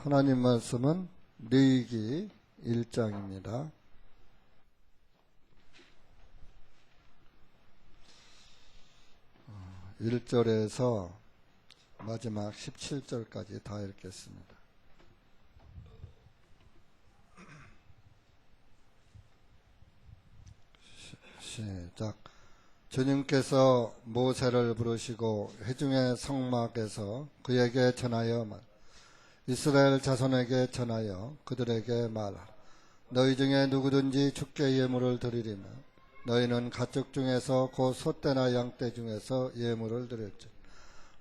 하나님 말씀은 레위기 1장입니다. 1절에서 마지막 17절까지 다 읽겠습니다. 시작. 주님께서 모세를 부르시고 회중의 성막에서 그에게 전하여 이스라엘 자손에게 전하여 그들에게 말하라. 너희 중에 누구든지 주께 예물을 드리리면 너희는 가축 중에서 곧 소떼나 양떼 중에서 예물을 드렸지.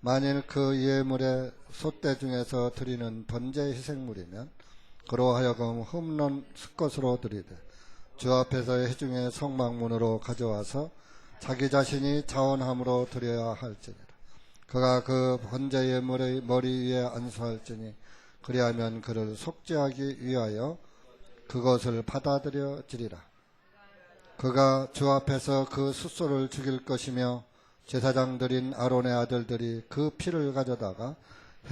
만일 그 예물에 소떼 중에서 드리는 번제 희생물이면 그로 하여금 흠없는 수컷으로 드리되 주 앞에서 회중의 성막문으로 가져와서 자기 자신이 자원함으로 드려야 할지니라. 그가 그 번제 예물의 머리 위에 안수할지니 그리하면 그를 속죄하기 위하여 그것을 받아들여지리라. 그가 주 앞에서 그 숫소를 죽일 것이며 제사장들인 아론의 아들들이 그 피를 가져다가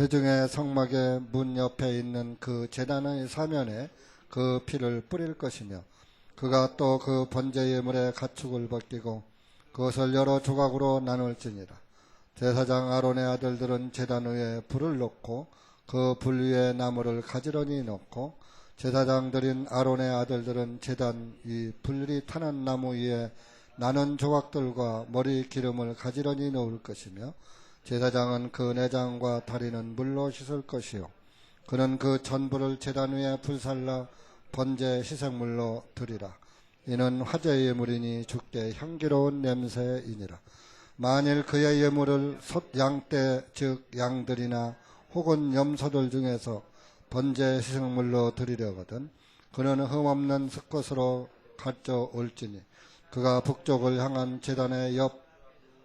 회중의 성막의 문 옆에 있는 그 제단의 사면에 그 피를 뿌릴 것이며 그가 또 그 번제 예물의 가축을 벗기고 그것을 여러 조각으로 나눌지니라. 제사장 아론의 아들들은 제단 위에 불을 놓고 그 불 위에 나무를 가지런히 놓고 제사장들인 아론의 아들들은 제단 위 불이 타는 나무 위에 나는 조각들과 머리 기름을 가지런히 놓을 것이며 제사장은 그 내장과 다리는 물로 씻을 것이요 그는 그 전부를 제단 위에 불살라 번제 희생물로 드리라. 이는 화제 예물이니 주께 향기로운 냄새이니라. 만일 그의 예물을 양떼 즉 양들이나 혹은 염소들 중에서 번제 희생물로 드리려거든 그는 흠없는 수컷으로 가져올지니 그가 북쪽을 향한 제단의 옆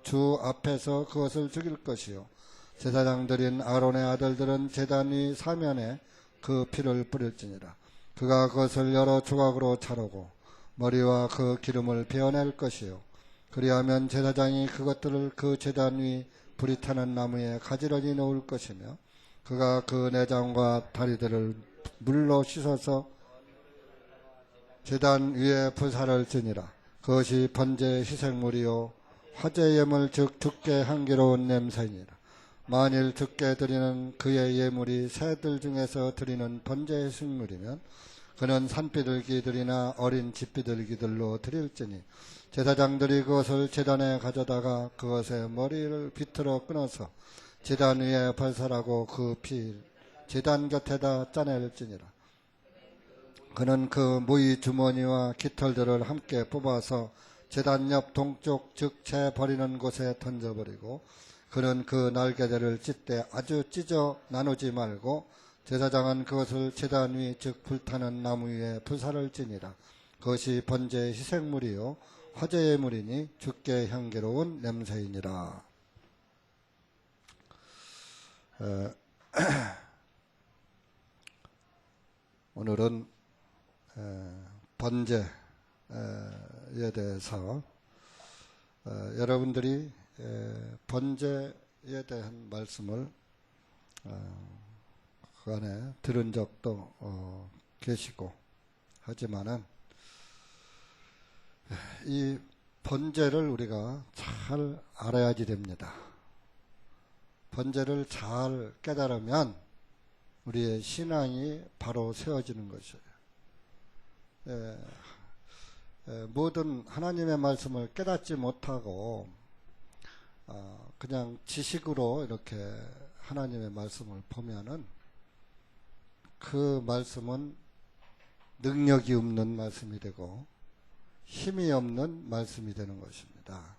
주 앞에서 그것을 죽일 것이요 제사장들인 아론의 아들들은 제단 위 사면에 그 피를 뿌릴지니라. 그가 그것을 여러 조각으로 자르고 머리와 그 기름을 베어낼 것이요 그리하면 제사장이 그것들을 그 제단 위 불이 타는 나무에 가지런히 놓을 것이며 그가 그 내장과 다리들을 물로 씻어서 제단 위에 불사를 지니라. 그것이 번제 희생물이요 화제 예물 즉 주께 향기로운 냄새니라. 만일 주께 드리는 그의 예물이 새들 중에서 드리는 번제 희생물이면 그는 산비둘기들이나 어린 집비둘기들로 드릴지니 제사장들이 그것을 제단에 가져다가 그것의 머리를 비틀어 끊어서 제단 위에 발살하고 그 피 제단 곁에다 짜낼지니라. 그는 그 무이 주머니와 깃털들을 함께 뽑아서 제단 옆 동쪽 즉 재 버리는 곳에 던져버리고 그는 그 날개들을 찢되 아주 찢어 나누지 말고 제사장은 그것을 제단 위 즉 불타는 나무 위에 불사를 지니라. 그것이 번제 희생물이요 화제 예물이니 주께 향기로운 냄새이니라. 오늘은 번제에 대해서 여러분들이 번제에 대한 말씀을 그 안에 들은 적도 계시고 하지만은 이 번제를 우리가 잘 알아야지 됩니다. 번제를 잘 깨달으면 우리의 신앙이 바로 세워지는 것이에요. 모든 하나님의 말씀을 깨닫지 못하고 그냥 지식으로 이렇게 하나님의 말씀을 보면은 그 말씀은 능력이 없는 말씀이 되고 힘이 없는 말씀이 되는 것입니다.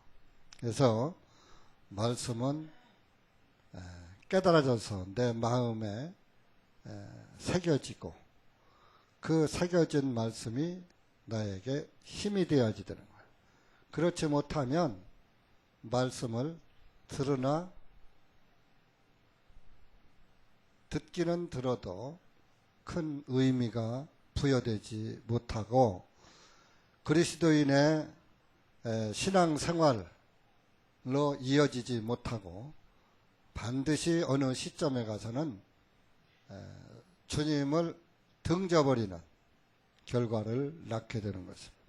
그래서 말씀은 깨달아져서 내 마음에 새겨지고 그 새겨진 말씀이 나에게 힘이 되어야지 되는 거예요. 그렇지 못하면 말씀을 들으나 듣기는 들어도 큰 의미가 부여되지 못하고 그리스도인의 신앙생활로 이어지지 못하고 반드시 어느 시점에 가서는 주님을 등져버리는 결과를 낳게 되는 것입니다.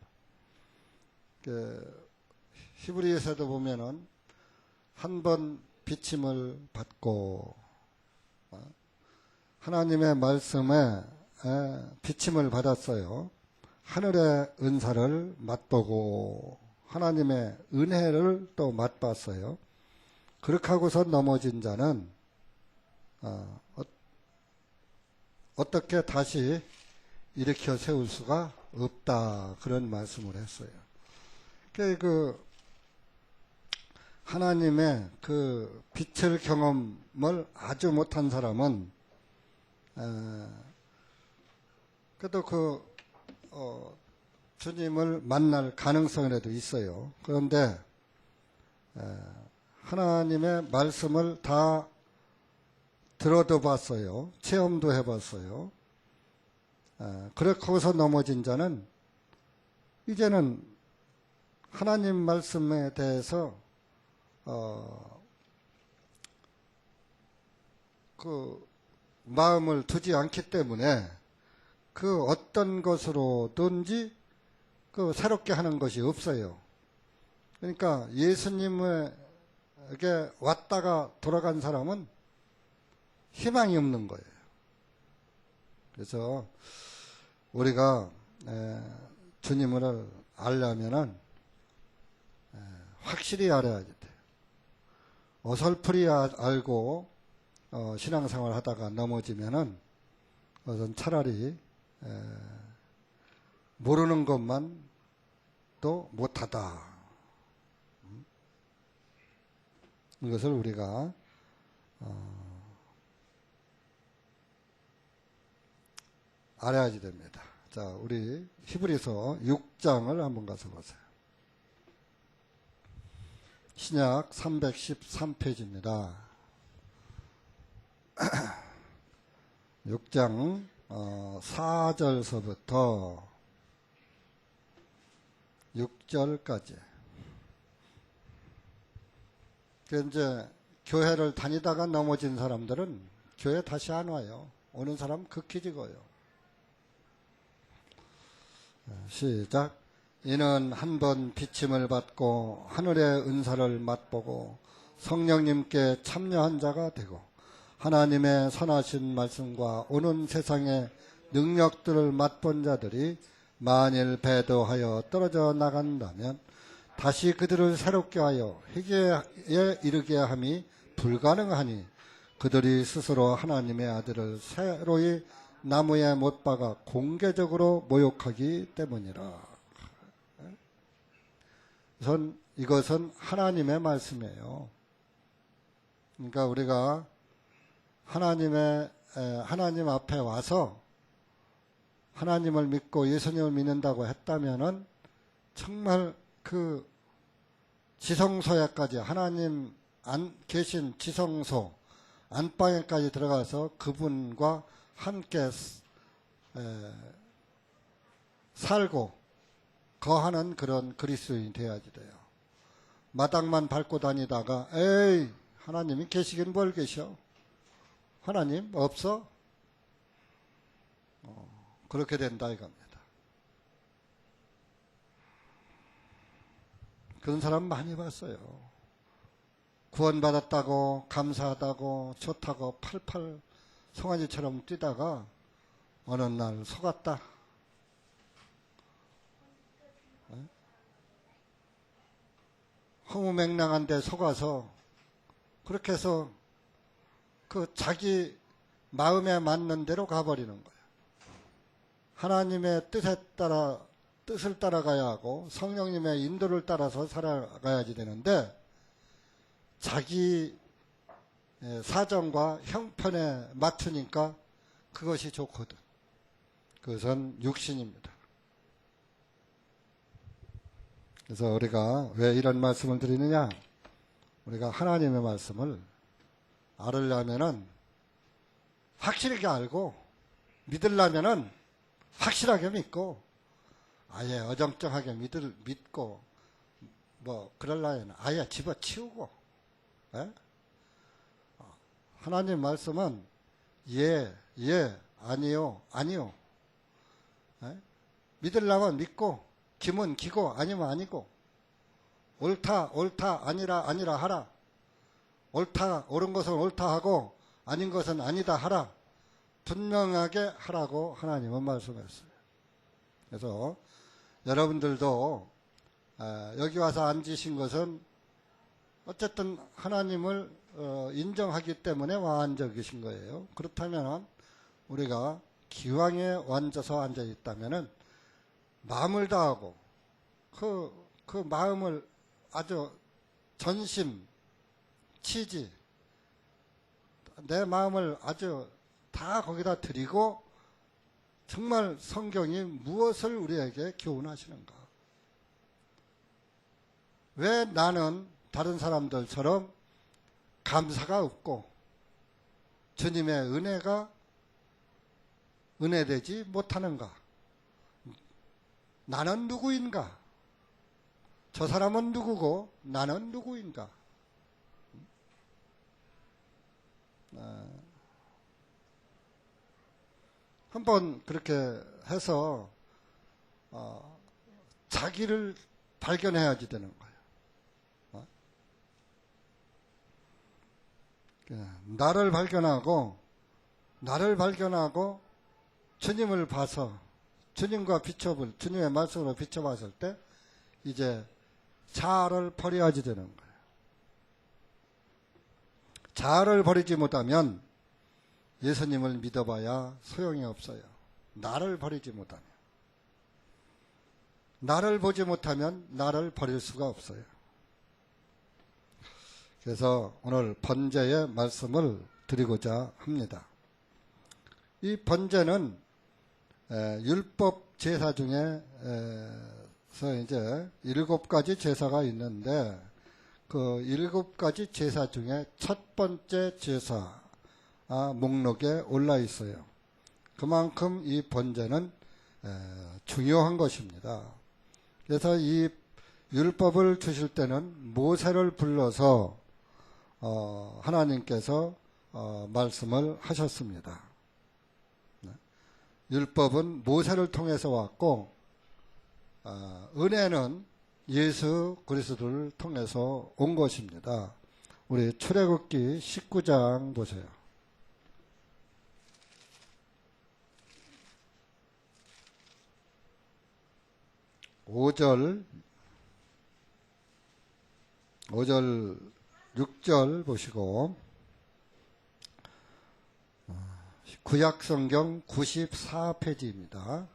히브리서도 보면은 한 번 비침을 받고 하나님의 말씀에 비침을 받았어요. 하늘의 은사를 맛보고 하나님의 은혜를 또 맛봤어요. 그렇게 하고서 넘어진 자는 어떻게 다시 일으켜 세울 수가 없다, 그런 말씀을 했어요. 하나님의 그 빛을 경험을 아주 못한 사람은 그래도 주님을 만날 가능성이라도 있어요. 그런데 하나님의 말씀을 다 들어도 봤어요. 체험도 해봤어요. 그렇게 하고서 넘어진 자는 이제는 하나님 말씀에 대해서 그 마음을 두지 않기 때문에 그 어떤 것으로든지 그 새롭게 하는 것이 없어요. 그러니까 예수님에게 왔다가 돌아간 사람은 희망이 없는 거예요. 그래서 우리가 주님을 알려면은 확실히 알아야 돼요. 어설프리 알고 신앙생활 하다가 넘어지면은 그것은 차라리 모르는 것만 또 못하다. 이것을 우리가 알아야지 됩니다. 자, 우리 히브리서 6장을 한번 가서 보세요. 신약 313페이지입니다. 6장 4절서부터 6절까지. 이제 교회를 다니다가 넘어진 사람들은 교회 다시 안 와요. 오는 사람 극히 적어요. 시작. 이는 한 번 비침을 받고 하늘의 은사를 맛보고 성령님께 참여한 자가 되고 하나님의 선하신 말씀과 오는 세상의 능력들을 맛본 자들이 만일 배도하여 떨어져 나간다면 다시 그들을 새롭게 하여 회개에 이르게 함이 불가능하니 그들이 스스로 하나님의 아들을 새로이 나무에 못 박아 공개적으로 모욕하기 때문이라. 우선 이것은 하나님의 말씀이에요. 그러니까 우리가 하나님 앞에 와서 하나님을 믿고 예수님을 믿는다고 했다면은 정말 그 지성소에까지, 하나님 계신 지성소 안방에까지 들어가서 그분과 함께 살고 거하는 그런 그리스도인이 돼야지 돼요. 마당만 밟고 다니다가 에이 하나님이 계시긴 뭘 계셔? 하나님 없어? 그렇게 된다 이겁니다. 그런 사람 많이 봤어요. 구원받았다고 감사하다고 좋다고 팔팔 송아지처럼 뛰다가 어느 날 속았다. 허무맹랑한 데 속아서 그렇게 해서 그 자기 마음에 맞는 대로 가버리는 거예요. 하나님의 뜻을 따라가야 하고 성령님의 인도를 따라서 살아가야지 되는데 자기 사정과 형편에 맞추니까 그것이 좋거든. 그것은 육신입니다. 그래서 우리가 왜 이런 말씀을 드리느냐? 우리가 하나님의 말씀을 알으려면은 확실하게 알고 믿으려면은 확실하게 믿고 아예 어정쩡하게 믿고 뭐 그럴라면 아예 집어치우고 하나님 말씀은 예, 아니요. 아니요. 에? 믿으려면 믿고, 기면 기고, 아니면 아니고, 옳다, 아니라 하라. 옳은 것은 옳다 하고, 아닌 것은 아니다 하라. 분명하게 하라고 하나님은 말씀했어요. 그래서 여러분들도 여기 와서 앉으신 것은 어쨌든 하나님을 인정하기 때문에 와 앉아 계신 거예요. 그렇다면 우리가 기왕에 앉아서 앉아 있다면은 마음을 다하고 그 마음을 아주 전심, 치지, 내 마음을 아주 다 거기다 드리고 정말 성경이 무엇을 우리에게 교훈하시는가? 왜 나는 다른 사람들처럼 감사가 없고 주님의 은혜가 은혜되지 못하는가? 나는 누구인가? 저 사람은 누구고 나는 누구인가? 한번 그렇게 해서 자기를 발견해야지 되는 거예요. 나를 발견하고 주님을 봐서 주님의 말씀으로 비춰봤을 때 이제 자아를 버려야지 되는 거예요. 자아를 버리지 못하면 예수님을 믿어봐야 소용이 없어요. 나를 버리지 못하면. 나를 보지 못하면 나를 버릴 수가 없어요. 그래서 오늘 번제의 말씀을 드리고자 합니다. 이 번제는 율법 제사 중에서 이제 7가지 제사가 있는데 그 7가지 제사 중에 첫 번째 제사 목록에 올라 있어요. 그만큼 이 번제는 중요한 것입니다. 그래서 이 율법을 주실 때는 모세를 불러서 하나님께서 말씀을 하셨습니다. 율법은 모세를 통해서 왔고 은혜는 예수 그리스도를 통해서 온 것입니다. 우리 출애굽기 19장 보세요. 5절 6절 보시고 구약성경 94페이지입니다.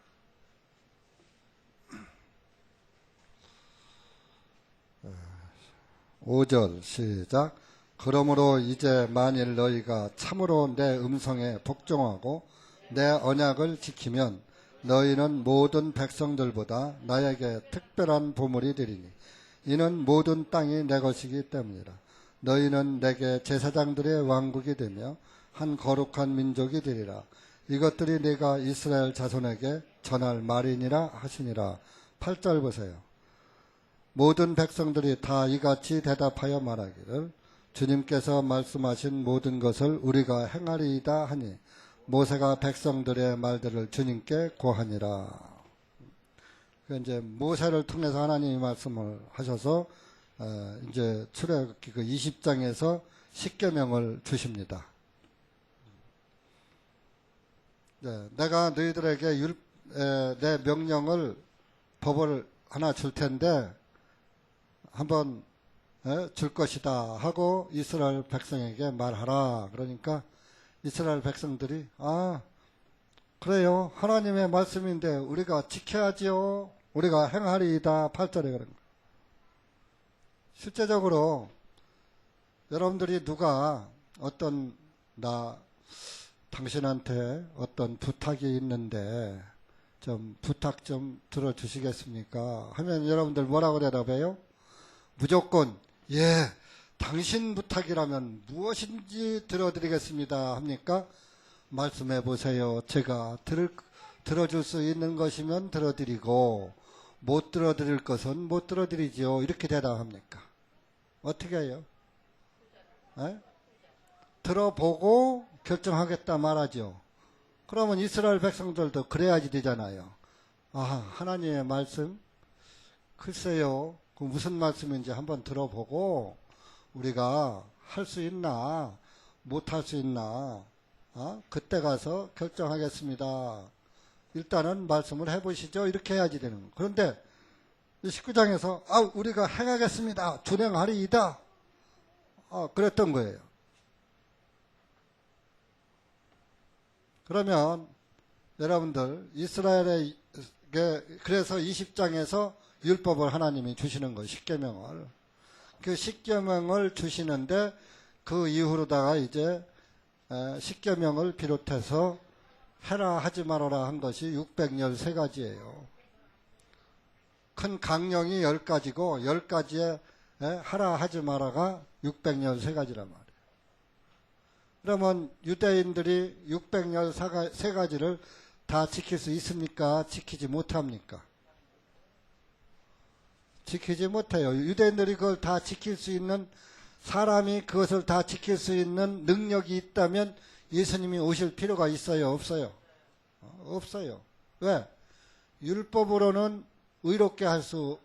5절 시작. 그러므로 이제 만일 너희가 참으로 내 음성에 복종하고 내 언약을 지키면 너희는 모든 백성들보다 나에게 특별한 보물이 되리니 이는 모든 땅이 내 것이기 때문이라. 너희는 내게 제사장들의 왕국이 되며 한 거룩한 민족이 되리라. 이것들이 내가 이스라엘 자손에게 전할 말이니라 하시니라. 8절 보세요. 모든 백성들이 다 이같이 대답하여 말하기를 주님께서 말씀하신 모든 것을 우리가 행하리이다 하니 모세가 백성들의 말들을 주님께 고하니라. 이제 모세를 통해서 하나님이 말씀을 하셔서 이제 출애굽기 20장에서 십계명을 주십니다. 네, 내가 너희들에게 내 명령을 법을 하나 줄 텐데 한번 줄 것이다 하고 이스라엘 백성에게 말하라. 그러니까 이스라엘 백성들이 그래요. 하나님의 말씀인데 우리가 지켜야지요. 우리가 행하리이다. 8절에 그런 거예요. 실제적으로 여러분들이 누가 당신한테 어떤 부탁이 있는데 좀 부탁 좀 들어주시겠습니까? 하면 여러분들 뭐라고 대답해요? 무조건 예, 당신 부탁이라면 무엇인지 들어드리겠습니다 합니까? 말씀해 보세요. 제가 들어줄 수 있는 것이면 들어드리고 못 들어드릴 것은 못 들어드리지요. 이렇게 대답합니까? 어떻게 해요? 들어보고 결정하겠다 말하죠. 그러면 이스라엘 백성들도 그래야지 되잖아요. 아, 하나님의 말씀? 글쎄요, 그 무슨 말씀인지 한번 들어보고 우리가 할 수 있나, 못 할 수 있나, 그때 가서 결정하겠습니다. 일단은 말씀을 해보시죠. 이렇게 해야지 되는 거예요. 그런데 19장에서 우리가 행하겠습니다. 준행하리이다. 그랬던 거예요. 그러면 여러분들 이스라엘에 그래서 20장에서 율법을 하나님이 주시는 거예요. 십계명을. 그 십계명을 주시는데 그 이후로다가 이제 십계명을 비롯해서 해라 하지 말아라 한 것이 613가지예요. 큰 강령이 10가지고 10가지에 하라 하지 마라가 613가지란 말이에요. 그러면 유대인들이 613가지를 다 지킬 수 있습니까? 지키지 못합니까? 지키지 못해요. 유대인들이 그걸 다 지킬 수 있는, 사람이 그것을 다 지킬 수 있는 능력이 있다면 예수님이 오실 필요가 있어요? 없어요? 없어요. 왜? 율법으로는 의롭게 할 수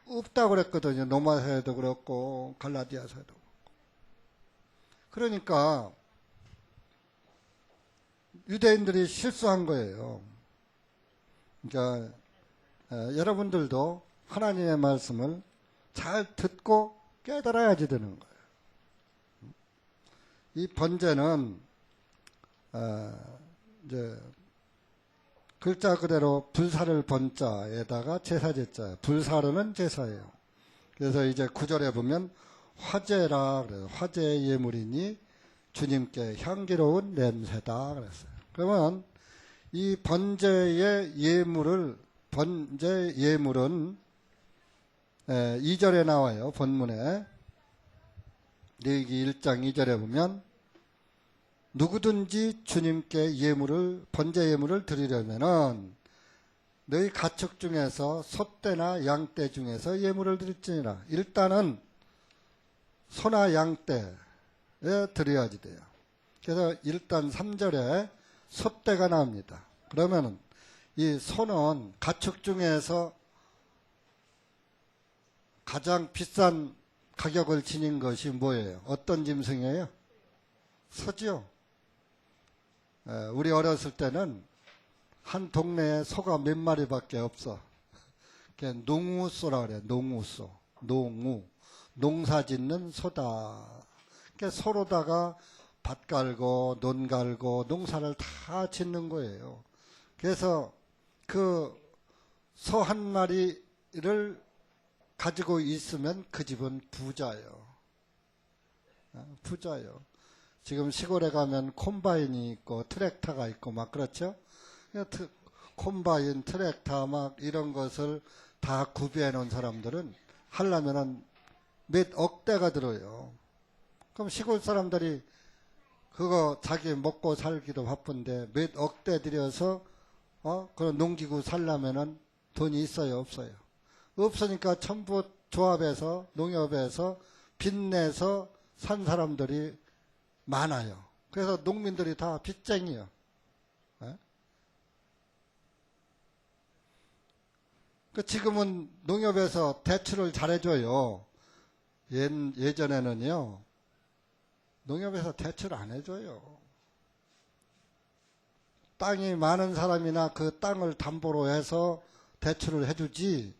없다고 그랬거든요. 로마서에도 그렇고 갈라디아서에도 그렇고. 그러니까 유대인들이 실수한 거예요. 그러니까 여러분들도 하나님의 말씀을 잘 듣고 깨달아야지 되는 거예요. 이 번제는 이제 글자 그대로 불사를 번자에다가 제사제자예요. 불사르는 제사예요. 그래서 이제 9절에 보면 화제라 그래요. 화제의 예물이니 주님께 향기로운 냄새다 그랬어요. 그러면 이 번제의 예물은 2절에 나와요. 본문에 레위기 1장 2절에 보면 누구든지 주님께 번제 예물을 드리려면은 너희 가축 중에서 소떼나 양떼 중에서 예물을 드릴지니라. 일단은 소나 양떼에 드려야지 돼요. 그래서 일단 3절에 소떼가 나옵니다. 그러면은 이 소는 가축 중에서 가장 비싼 가격을 지닌 것이 뭐예요? 어떤 짐승이에요? 소죠. 우리 어렸을 때는 한 동네에 소가 몇 마리밖에 없어. 그게 농우소라 그래요. 농우소. 농사 짓는 소다. 그러니까 소로다가 밭 갈고 논 갈고 농사를 다 짓는 거예요. 그래서 그 소 한 마리를 가지고 있으면 그 집은 부자예요. 부자예요. 지금 시골에 가면 콤바인이 있고 트랙터가 있고 막 그렇죠? 콤바인, 트랙터 막 이런 것을 다 구비해 놓은 사람들은 하려면은 몇 억대가 들어요. 그럼 시골 사람들이 그거 자기 먹고 살기도 바쁜데 몇 억대 들여서 그런 농기구 살려면은 돈이 있어요, 없어요? 없으니까 전부 조합에서 농협에서 빚내서 산 사람들이 많아요. 그래서 농민들이 다 빚쟁이요. 지금은 농협에서 대출을 잘해줘요. 예전에는요, 농협에서 대출 안 해줘요. 땅이 많은 사람이나 그 땅을 담보로 해서 대출을 해주지,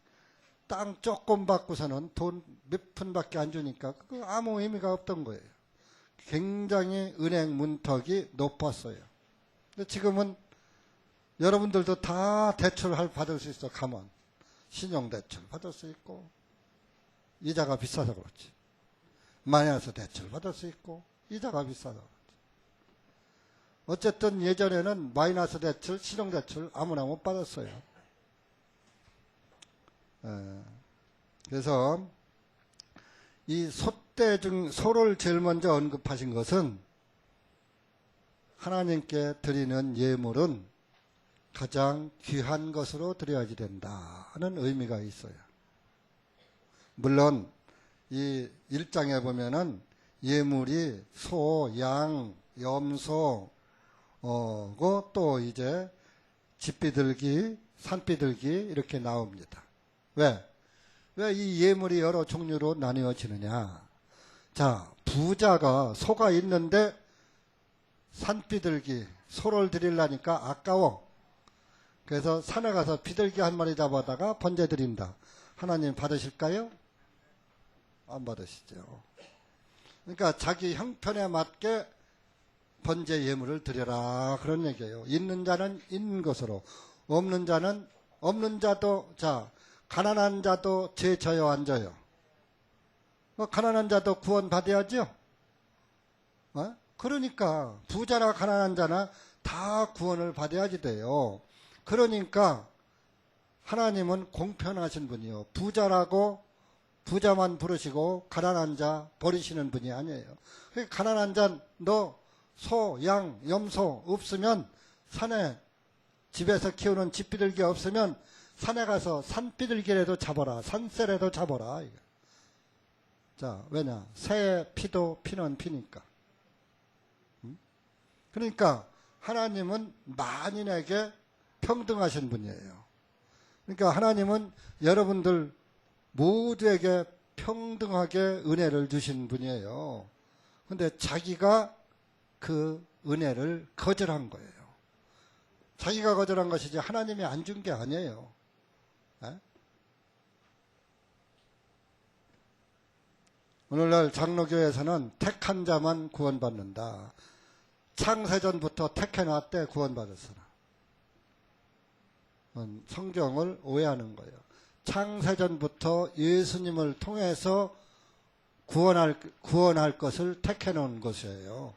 땅 조금 받고서는 돈 몇 푼밖에 안 주니까 그거 아무 의미가 없던 거예요. 굉장히 은행 문턱이 높았어요. 근데 지금은 여러분들도 다 대출을 받을 수 있어. 가면 신용대출 받을 수 있고, 이자가 비싸서 그렇지. 마이너스 대출 받을 수 있고, 이자가 비싸서 그렇지. 어쨌든 예전에는 마이너스 대출, 신용대출 아무나 못 받았어요. 그래서 이 소를 제일 먼저 언급하신 것은 하나님께 드리는 예물은 가장 귀한 것으로 드려야지 된다는 의미가 있어요. 물론 이 1장에 보면은 예물이 소, 양, 염소, 또 이제 집비둘기, 산비둘기 이렇게 나옵니다. 왜 이 예물이 여러 종류로 나뉘어지느냐? 자, 부자가 소가 있는데 산비둘기, 소를 드리려니까 아까워. 그래서 산에 가서 비둘기 한 마리 잡아다가 번제 드린다. 하나님 받으실까요? 안 받으시죠. 그러니까 자기 형편에 맞게 번제 예물을 드려라 그런 얘기예요. 있는 자는 있는 것으로, 없는 자는 없는 자도, 자, 가난한 자도 제쳐요 안 져요? 가난한 자도 구원 받아야죠. 그러니까 부자나 가난한 자나 다 구원을 받아야지 돼요. 그러니까 하나님은 공평하신 분이요. 부자만 부르시고 가난한 자 버리시는 분이 아니에요. 그러니까 가난한 자 너 소, 양, 염소 없으면 산에 집에서 키우는 집비둘기 없으면 산에 가서 산비둘기라도 잡아라. 산새라도 잡아라. 자, 왜냐? 새의 피도 피는 피니까. 그러니까 하나님은 만인에게 평등하신 분이에요. 그러니까 하나님은 여러분들 모두에게 평등하게 은혜를 주신 분이에요. 근데 자기가 그 은혜를 거절한 거예요. 자기가 거절한 것이지 하나님이 안 준 게 아니에요. 오늘날 장로교에서는 택한 자만 구원받는다. 창세전부터 택해놨대 구원받았으나. 성경을 오해하는 거예요. 창세전부터 예수님을 통해서 구원할 것을 택해놓은 것이에요.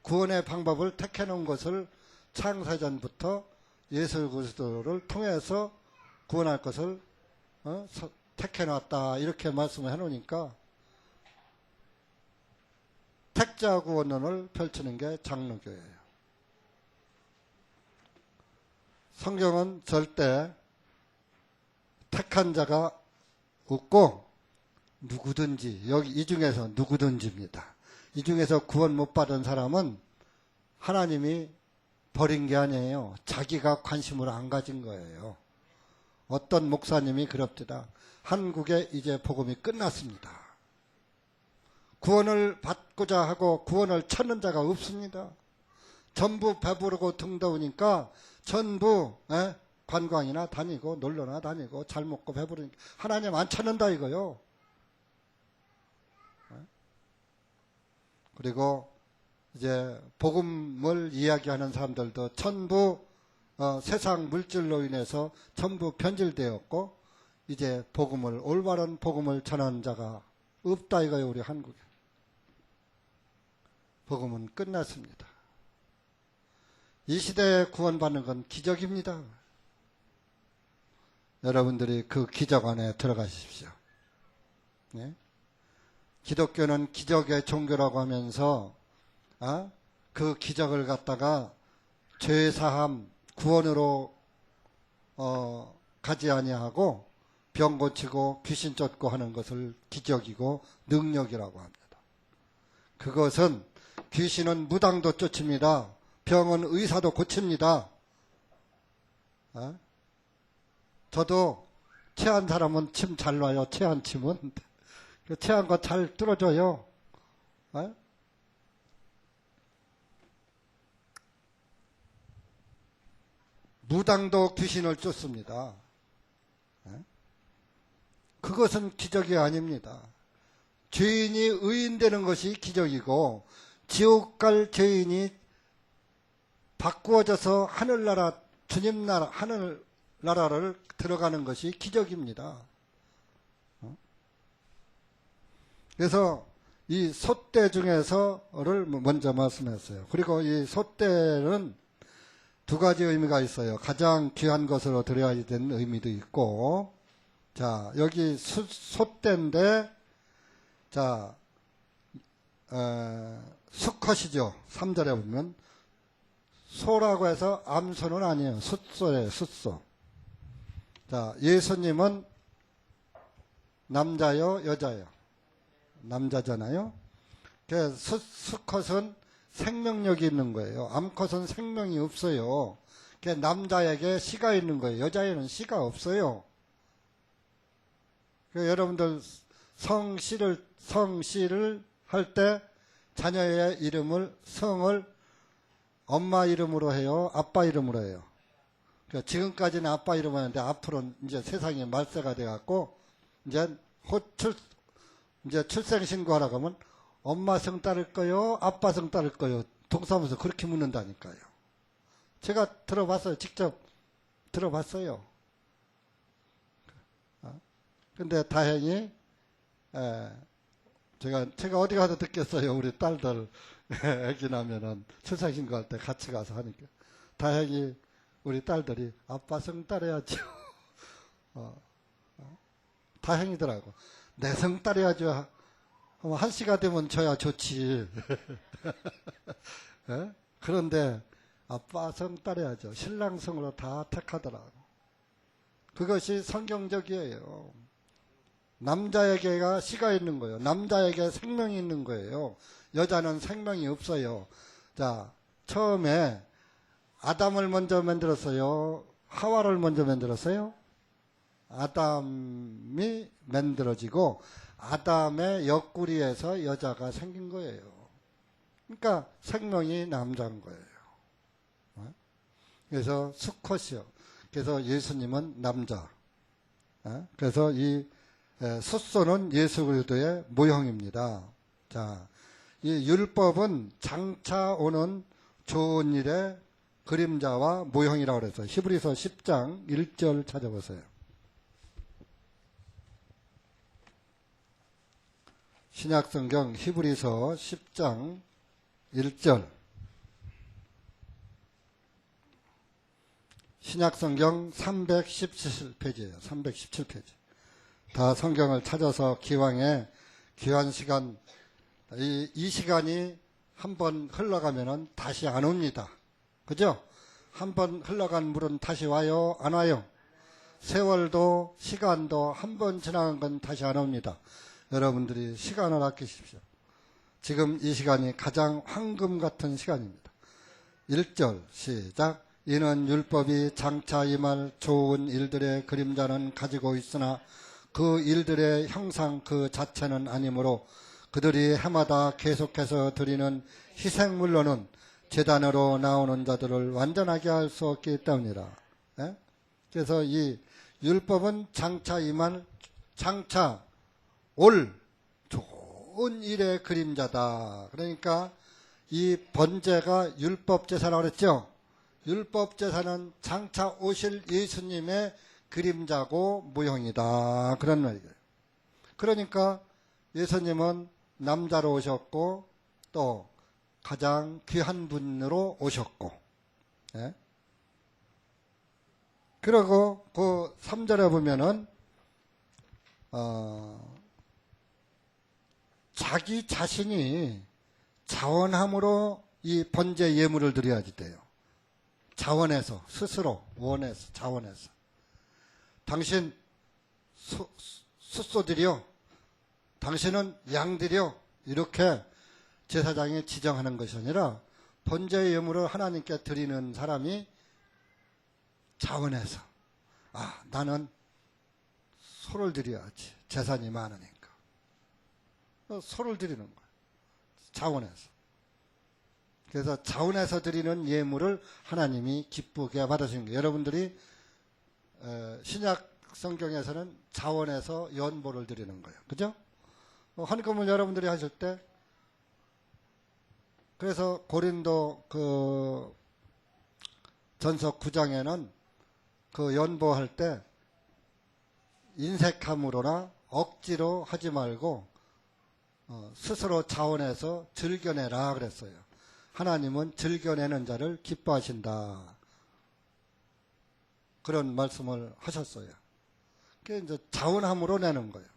구원의 방법을 택해놓은 것을 창세전부터 예수 그리스도를 통해서 구원할 것을 택해놨다 이렇게 말씀을 해놓으니까 택자 구원론을 펼치는 게 장로교예요. 성경은 절대 택한 자가 없고 누구든지, 여기 이 중에서 누구든지입니다. 이 중에서 구원 못 받은 사람은 하나님이 버린 게 아니에요. 자기가 관심을 안 가진 거예요. 어떤 목사님이 그럽니다. 한국에 이제 복음이 끝났습니다. 구원을 받고자 하고 구원을 찾는 자가 없습니다. 전부 배부르고 등더우니까 전부 관광이나 다니고 놀러나 다니고 잘 먹고 배부르니까 하나님 안 찾는다 이거요. 그리고 이제 복음을 이야기하는 사람들도 전부 세상 물질로 인해서 전부 변질되었고 이제 복음을, 올바른 복음을 전하는 자가 없다 이거예요. 우리 한국에 복음은 끝났습니다. 이 시대에 구원받는 건 기적입니다. 여러분들이 그 기적 안에 들어가십시오. 네? 기독교는 기적의 종교라고 하면서 그 기적을 갖다가 죄사함, 구원으로 가지 아니하고 병 고치고 귀신 쫓고 하는 것을 기적이고 능력이라고 합니다. 그것은 귀신은 무당도 쫓습니다. 병은 의사도 고칩니다. 저도 체한 사람은 침 잘 놔요. 체한 침은. 체한 거 잘 뚫어줘요. 무당도 귀신을 쫓습니다. 그것은 기적이 아닙니다. 죄인이 의인 되는 것이 기적이고 지옥 갈 죄인이 바꾸어져서 하늘나라, 주님 나라, 하늘나라를 들어가는 것이 기적입니다. 그래서 이 솥대 중에서를 먼저 말씀했어요. 그리고 이 솥대는 두 가지 의미가 있어요. 가장 귀한 것으로 드려야 되는 의미도 있고, 자, 여기 솥대인데, 자, 수컷이죠. 3절에 보면. 소라고 해서 암소는 아니에요. 숫소예요. 숫소. 자, 예수님은 남자요, 여자요? 남자잖아요. 수컷은 생명력이 있는 거예요. 암컷은 생명이 없어요. 남자에게 씨가 있는 거예요. 여자에는 씨가 없어요. 여러분들 성씨를 할 때 자녀의 이름을, 성을 엄마 이름으로 해요? 아빠 이름으로 해요? 지금까지는 아빠 이름으로 하는데 앞으로는 이제 세상이 말세가 돼갖고 이제 이제 출생신고하라고 하면 엄마 성 따를 거요? 아빠 성 따를 거요? 동사무소 그렇게 묻는다니까요. 제가 들어봤어요. 직접 들어봤어요. 근데 다행히 제가 어디 가서 듣겠어요. 우리 딸들 애기 나면은 출생신고할 때 같이 가서 하니까 다행히 우리 딸들이 아빠 성 따라야죠. 다행이더라고. 내 성 따라야죠. 한 시가 되면 저야 좋지. 그런데 아빠 성 따라야죠. 신랑 성으로 다 택하더라고. 그것이 성경적이에요. 남자에게가 씨가 있는 거예요. 남자에게 생명이 있는 거예요. 여자는 생명이 없어요. 자, 처음에 아담을 먼저 만들었어요? 하와를 먼저 만들었어요? 아담이 만들어지고 아담의 옆구리에서 여자가 생긴 거예요. 그러니까 생명이 남자인 거예요. 그래서 수컷이요. 그래서 예수님은 남자. 그래서 이 숫소는 예수 그리스도의 모형입니다. 자, 이 율법은 장차 오는 좋은 일의 그림자와 모형이라고 그래서 히브리서 10장 1절 찾아보세요. 신약성경 히브리서 10장 1절. 신약성경 317페이지예요. 317페이지. 다 성경을 찾아서 기왕에 귀한 시간, 이 시간이 한번 흘러가면은 다시 안 옵니다. 그죠? 한번 흘러간 물은 다시 와요? 안 와요? 세월도 시간도 한번 지나간 건 다시 안 옵니다. 여러분들이 시간을 아끼십시오. 지금 이 시간이 가장 황금 같은 시간입니다. 1절 시작. 이는 율법이 장차 임할 좋은 일들의 그림자는 가지고 있으나 그 일들의 형상 그 자체는 아니므로 그들이 해마다 계속해서 드리는 희생물로는 제단으로 나오는 자들을 완전하게 할 수 없기 때문이라. 그래서 이 율법은 장차 임할, 장차 올 좋은 일의 그림자다. 그러니까 이 번제가 율법제사라고 그랬죠. 율법제사는 장차 오실 예수님의 그림자고 모형이다. 그런 말이에요. 그러니까 예수님은 남자로 오셨고 또 가장 귀한 분으로 오셨고, 그리고 그 3절에 보면은 자기 자신이 자원함으로 이 번제 예물을 드려야지 돼요. 자원해서, 스스로, 원해서, 자원해서. 당신 숫소들이요, 당신은 양들이요, 이렇게 제사장이 지정하는 것이 아니라 번제 예물을 하나님께 드리는 사람이 자원해서, 나는 소를 드려야지. 재산이 많으니까. 소를 드리는 거예요. 자원해서. 그래서 자원해서 드리는 예물을 하나님이 기쁘게 받으시는 거예요. 여러분들이 신약 성경에서는 자원해서 연보를 드리는 거예요. 그죠? 헌금을 여러분들이 하실 때, 그래서 고린도 그 전서 9장에는 그 연보할 때 인색함으로나 억지로 하지 말고 스스로 자원해서 즐겨내라 그랬어요. 하나님은 즐겨내는 자를 기뻐하신다. 그런 말씀을 하셨어요. 그게 이제 자원함으로 내는 거예요.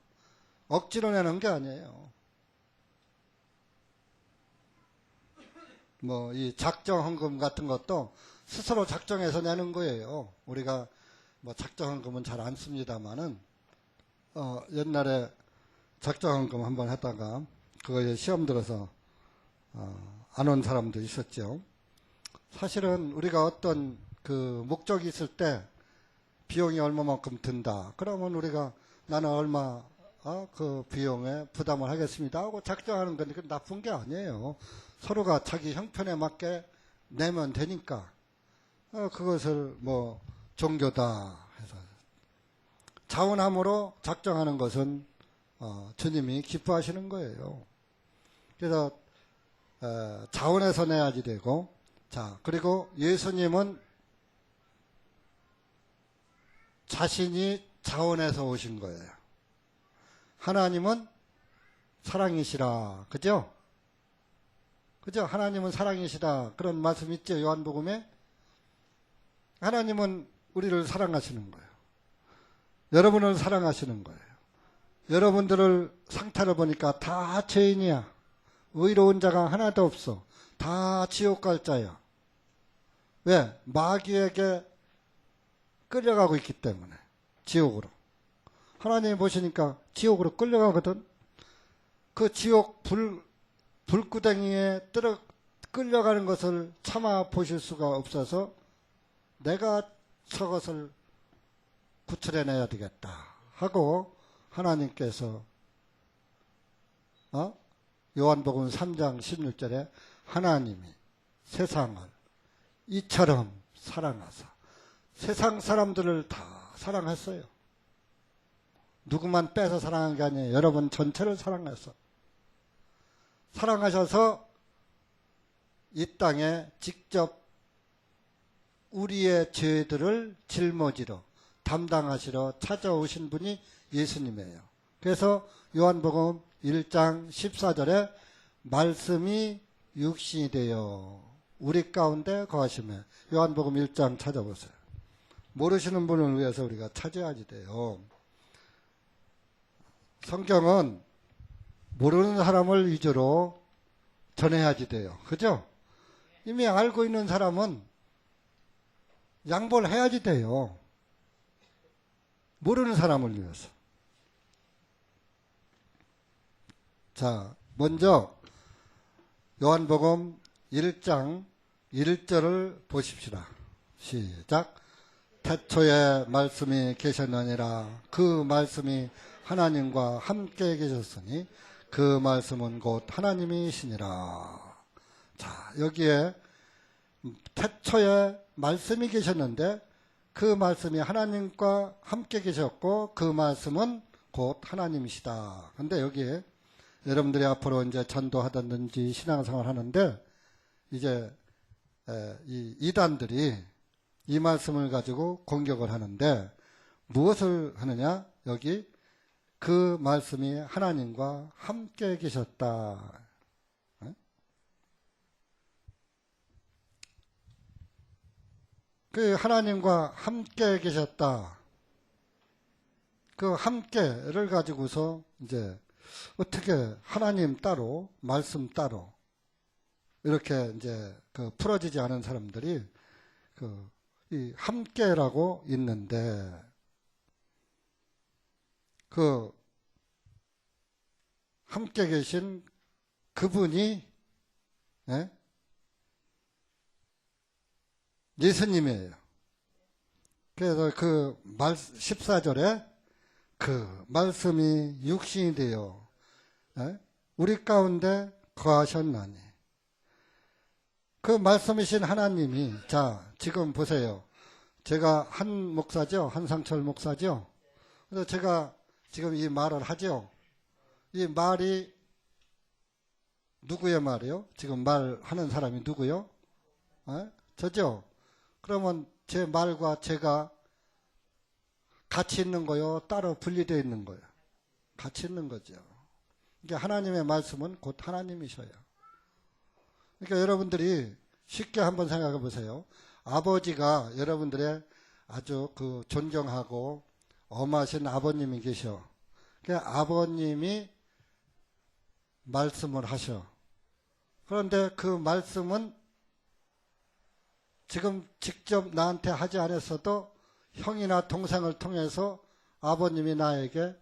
억지로 내는 게 아니에요. 뭐 이 작정 헌금 같은 것도 스스로 작정해서 내는 거예요. 우리가 뭐 작정 헌금은 잘 안 씁니다만은 옛날에 작정 헌금 한번 했다가 그거에 시험 들어서 안 온 사람도 있었죠. 사실은 우리가 어떤 그 목적이 있을 때 비용이 얼마만큼 든다. 그러면 우리가 나는 얼마 그 비용에 부담을 하겠습니다 하고 작정하는 거니까 나쁜 게 아니에요. 서로가 자기 형편에 맞게 내면 되니까 그것을 뭐 종교다 해서 자원함으로 작정하는 것은 주님이 기뻐하시는 거예요. 그래서 자원해서 내야지 되고, 자, 그리고 예수님은 자신이 자원해서 오신 거예요. 하나님은 사랑이시라. 그죠? 그죠? 하나님은 사랑이시다. 그런 말씀 있죠? 요한복음에. 하나님은 우리를 사랑하시는 거예요. 여러분을 사랑하시는 거예요. 여러분들을 상태를 보니까 다 죄인이야. 의로운 자가 하나도 없어. 다 지옥 갈 자야. 왜? 마귀에게 끌려가고 있기 때문에. 지옥으로. 하나님이 보시니까 지옥으로 끌려가거든. 그 지옥 불구덩이에 끌려가는 것을 참아 보실 수가 없어서 내가 저것을 구출해내야 되겠다 하고 하나님께서 요한복음 3장 16절에 하나님이 세상을 이처럼 사랑하사 세상 사람들을 다 사랑했어요. 누구만 빼서 사랑한 게 아니에요. 여러분 전체를 사랑했어. 사랑하셔서 이 땅에 직접 우리의 죄들을 짊어지러 담당하시러 찾아오신 분이 예수님이에요. 그래서 요한복음 1장 14절에 말씀이 육신이 되어 우리 가운데 거하시며 요한복음 1장 찾아보세요. 모르시는 분을 위해서 우리가 찾아야지 돼요. 성경은 모르는 사람을 위주로 전해야지 돼요. 그죠? 이미 알고 있는 사람은 양보를 해야지 돼요. 모르는 사람을 위해서. 자, 먼저 요한복음 1장 1절을 보십시다. 시작. 태초에 말씀이 계셨느니라. 그 말씀이 하나님과 함께 계셨으니 그 말씀은 곧 하나님이시니라. 자, 여기에 태초에 말씀이 계셨는데 그 말씀이 하나님과 함께 계셨고 그 말씀은 곧 하나님이시다. 근데 여기에 여러분들이 앞으로 이제 전도하든지 신앙생활 하는데 이제 이 이단들이 이 말씀을 가지고 공격을 하는데 무엇을 하느냐? 여기 그 말씀이 하나님과 함께 계셨다. 그 하나님과 함께 계셨다. 그 함께를 가지고서 이제 어떻게 하나님 따로 말씀 따로 이렇게 이제 그 풀어지지 않은 사람들이 이 함께라고 있는데 그 함께 계신 그분이 예수님이에요. 그래서 그 14절에 그 말씀이 육신이 되어 우리 가운데 거하셨나니 그 말씀이신 하나님이 자 지금 보세요. 제가 한 목사죠. 한상철 목사죠. 그래서 제가 지금 이 말을 하죠. 이 말이 누구의 말이요? 지금 말하는 사람이 누구요? 저죠? 그러면 제 말과 제가 같이 있는 거요? 따로 분리되어 있는 거요? 같이 있는 거죠. 그러니까 하나님의 말씀은 곧 하나님이셔요. 그러니까 여러분들이 쉽게 한번 생각해 보세요. 아버지가 여러분들의 아주 그 존경하고 엄하신 아버님이 계셔. 그러니까 아버님이 말씀을 하셔. 그런데 그 말씀은 지금 직접 나한테 하지 않았어도 형이나 동생을 통해서 아버님이 나에게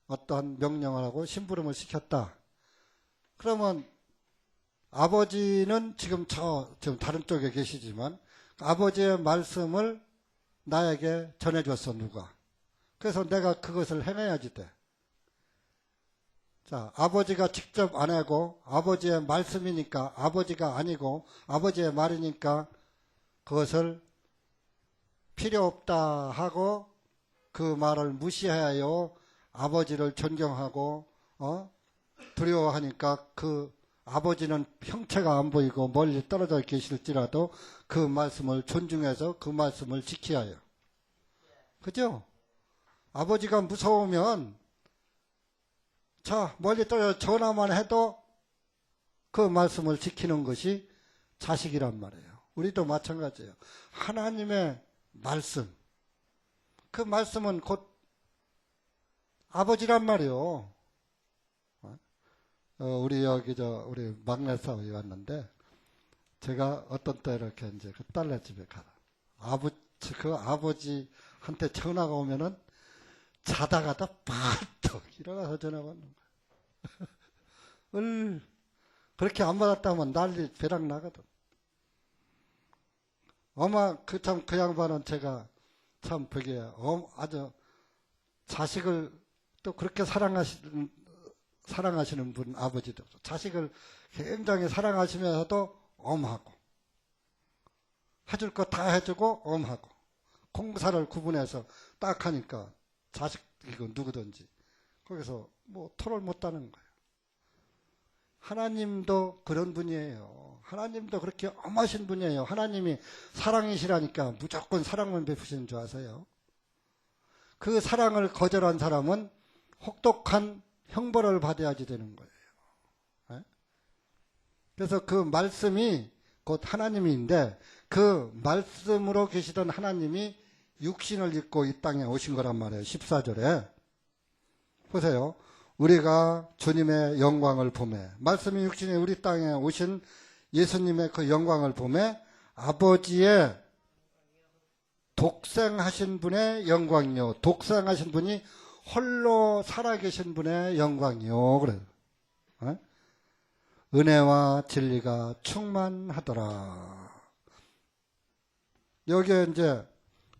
어떠한 명령을 하고 심부름을 시켰다. 그러면 아버지는 지금 다른 쪽에 계시지만 아버지의 말씀을 나에게 전해줬어, 누가. 그래서 내가 그것을 행해야지 돼. 자, 아버지가 직접 안 하고 아버지의 말씀이니까 아버지가 아니고 아버지의 말이니까 그것을 필요 없다 하고 그 말을 무시하여 아버지를 존경하고 두려워하니까 그 아버지는 형체가 안 보이고 멀리 떨어져 계실지라도 그 말씀을 존중해서 그 말씀을 지켜야 해요. 그죠? 아버지가 무서우면 자, 멀리 떨어져 전화만 해도 그 말씀을 지키는 것이 자식이란 말이에요. 우리도 마찬가지예요. 하나님의 말씀. 그 말씀은 곧 아버지란 말이요. 우리 우리 막내 사위 왔는데, 제가 어떤 때 이렇게 이제 그 딸네 집에 가라. 그 아버지한테 전화가 오면은 자다가다 바떡 일어나서 전화가 오는 거야. 그렇게 안 받았다면 난리 배락 나거든. 그 양반은 제가 참 보기에 아주 자식을 또 그렇게 사랑하시는 분 아버지도 자식을 굉장히 사랑하시면서도 엄하고 해줄 거 다 해주고 엄하고 공사를 구분해서 딱 하니까 자식이고 누구든지 거기서 뭐 토를 못하는 거예요. 하나님도 그런 분이에요. 하나님도 그렇게 엄하신 분이에요. 하나님이 사랑이시라니까 무조건 사랑만 베푸시는 줄 아세요? 그 사랑을 거절한 사람은 혹독한 형벌을 받아야지 되는 거예요. 네? 그래서 그 말씀이 곧 하나님인데 그 말씀으로 계시던 하나님이 육신을 입고 이 땅에 오신 거란 말이에요. 14절에. 보세요. 우리가 주님의 영광을 보매, 말씀이 육신에 우리 땅에 오신 예수님의 그 영광을 보매 아버지의 독생하신 분의 영광이요. 독생하신 분이 홀로 살아계신 분의 영광이요. 그래요. 은혜와 진리가 충만하더라. 여기에 이제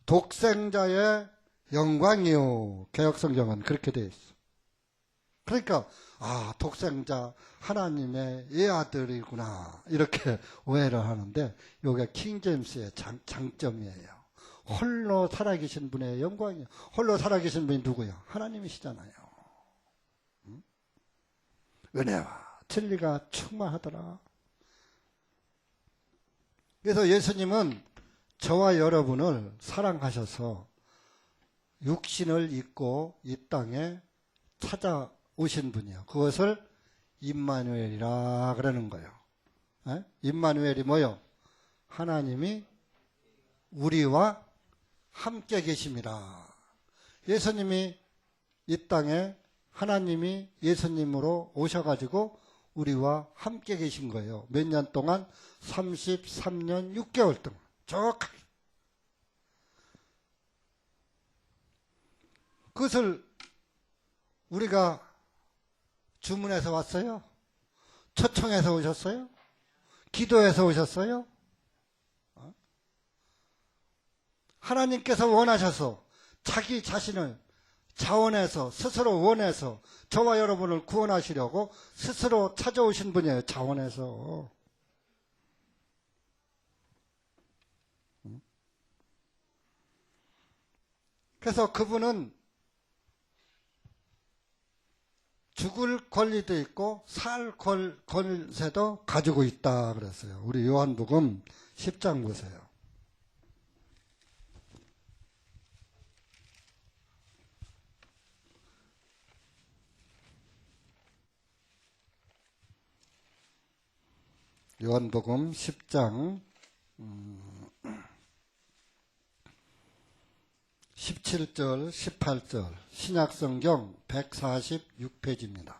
독생자의 영광이요. 개역성경은 그렇게 되어 있어. 그러니까 독생자 하나님의 예아들이구나 이렇게 오해를 하는데 이게 킹제임스의 장점이에요. 홀로 살아계신 분의 영광이요. 홀로 살아계신 분이 누구요? 하나님이시잖아요. 은혜와 진리가 충만하더라. 그래서 예수님은 저와 여러분을 사랑하셔서 육신을 입고 이 땅에 찾아오신 분이요. 그것을 임마누엘이라 그러는 거예요. 임마누엘이 뭐요? 하나님이 우리와 함께 계십니다. 예수님이 이 땅에 하나님이 예수님으로 오셔가지고 우리와 함께 계신 거예요. 몇 년 동안? 33년 6개월 동안. 정확하게. 그것을 우리가 주문해서 왔어요? 초청해서 오셨어요? 기도해서 오셨어요? 하나님께서 원하셔서 자기 자신을 자원해서 스스로 원해서 저와 여러분을 구원하시려고 스스로 찾아오신 분이에요. 자원해서. 그래서 그분은 죽을 권리도 있고 살 권세도 가지고 있다 그랬어요. 우리 요한복음 10장 보세요. 요한복음 10장 17절 18절 신약성경 146페이지입니다.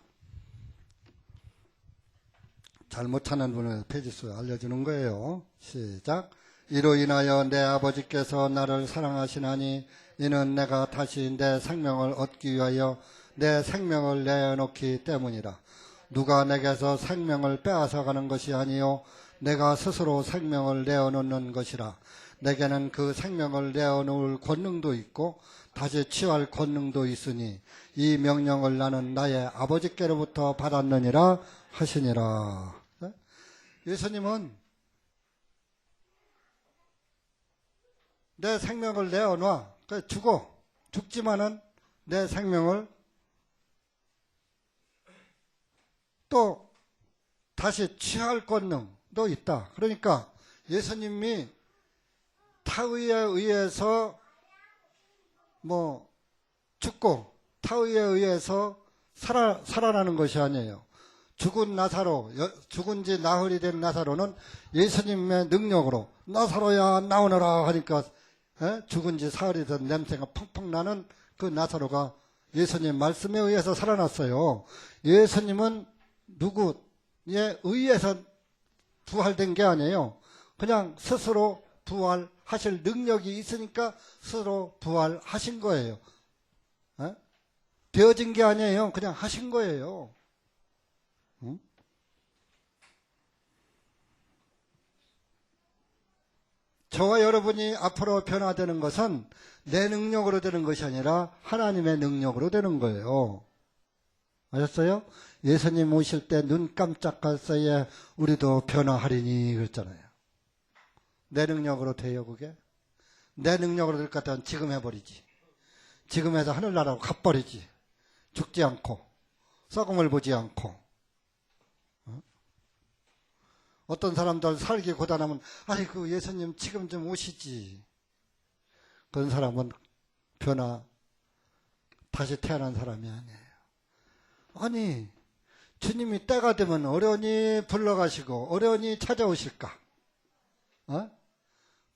잘못 찾는 분의 페이지수 알려주는 거예요. 시작. 이로 인하여 내 아버지께서 나를 사랑하시나니 이는 내가 다시 내 생명을 얻기 위하여 내 생명을 내어놓기 때문이라. 누가 내게서 생명을 빼앗아 가는 것이 아니요 내가 스스로 생명을 내어놓는 것이라. 내게는 그 생명을 내어놓을 권능도 있고 다시 취할 권능도 있으니 이 명령을 나는 나의 아버지께로부터 받았느니라 하시니라. 예수님은 내 생명을 내어놔. 죽지만은 내 생명을 또 다시 취할 권능도 있다. 그러니까 예수님이 타의에 의해서 죽고 타의에 의해서 살아나는 것이 아니에요. 죽은 나사로, 죽은 지 나흘이 된 나사로는 예수님의 능력으로 나사로야 나오너라 하니까 죽은 지 사흘이 된 냄새가 펑펑 나는 그 나사로가 예수님 말씀에 의해서 살아났어요. 예수님은 누구에 의해서 부활된 게 아니에요. 그냥 스스로 부활하실 능력이 있으니까 스스로 부활하신 거예요. 되어진 게 아니에요. 그냥 하신 거예요. 저와 여러분이 앞으로 변화되는 것은 내 능력으로 되는 것이 아니라 하나님의 능력으로 되는 거예요. 아셨어요? 예수님 오실 때 눈 깜짝할 새에 우리도 변화하리니 그랬잖아요. 내 능력으로 돼요, 그게? 내 능력으로 될 것 같으면 지금 해버리지. 지금 해서 하늘나라로 가버리지. 죽지 않고 썩음을 보지 않고. 어떤 사람들 살기 고단하면 아이고 예수님 지금 좀 오시지. 그런 사람은 다시 태어난 사람이 아니에요. 아니 주님이 때가 되면 어련히 불러가시고 어련히 찾아오실까?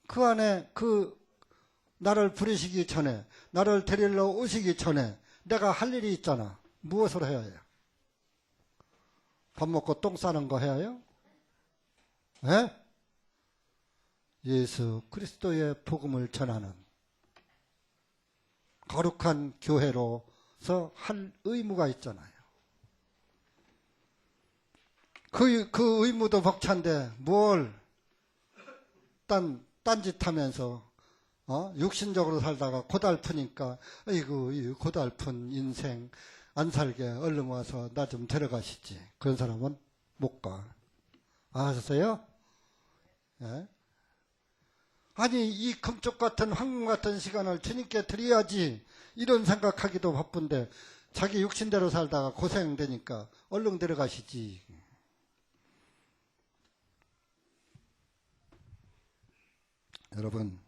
그 안에 나를 부르시기 전에 나를 데리러 오시기 전에 내가 할 일이 있잖아. 무엇을 해야 해요? 밥 먹고 똥 싸는 거 해야 해요? 예수 그리스도의 복음을 전하는 거룩한 교회로서 할 의무가 있잖아요. 그 의무도 벅찬데 뭘 딴짓 하면서 육신적으로 살다가 고달프니까 아이고 이 고달픈 인생 안 살게 얼른 와서 나 좀 데려가시지. 그런 사람은 못 가. 아셨어요? 예? 아니 이 금쪽 같은 황금 같은 시간을 주님께 드려야지 이런 생각하기도 바쁜데 자기 육신대로 살다가 고생되니까 얼른 데려가시지. 여러분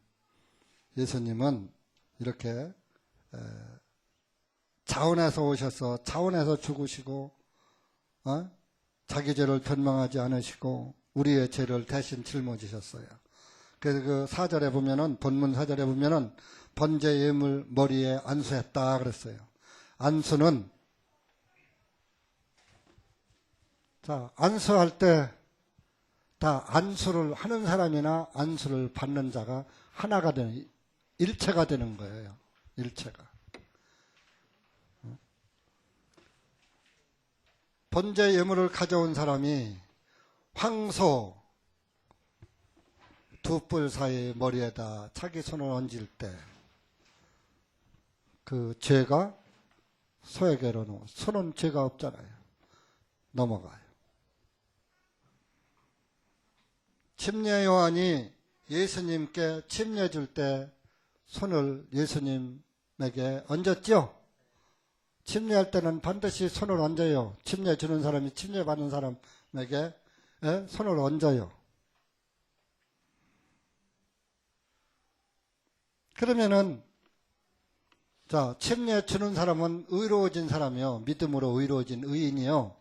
예수님은 이렇게 자원에서 오셔서 자원에서 죽으시고 자기 죄를 변명하지 않으시고 우리의 죄를 대신 짊어지셨어요. 그래서 그 4절에 보면은 본문 4절에 보면은 번제 예물 머리에 안수했다 그랬어요. 안수는 안수할 때 다 안수를 하는 사람이나 안수를 받는 자가 하나가 되는 일체가 되는 거예요. 일체가. 번제 예물을 가져온 사람이 황소 두 뿔 사이 머리에다 자기 손을 얹을 때 그 죄가 소에게로 손은 죄가 없잖아요. 넘어가요. 침례 요한이 예수님께 침례 줄 때 손을 예수님에게 얹었죠. 침례할 때는 반드시 손을 얹어요. 침례 주는 사람이 침례 받는 사람에게 손을 얹어요. 그러면은 침례 주는 사람은 의로워진 사람이요. 믿음으로 의로워진 의인이요.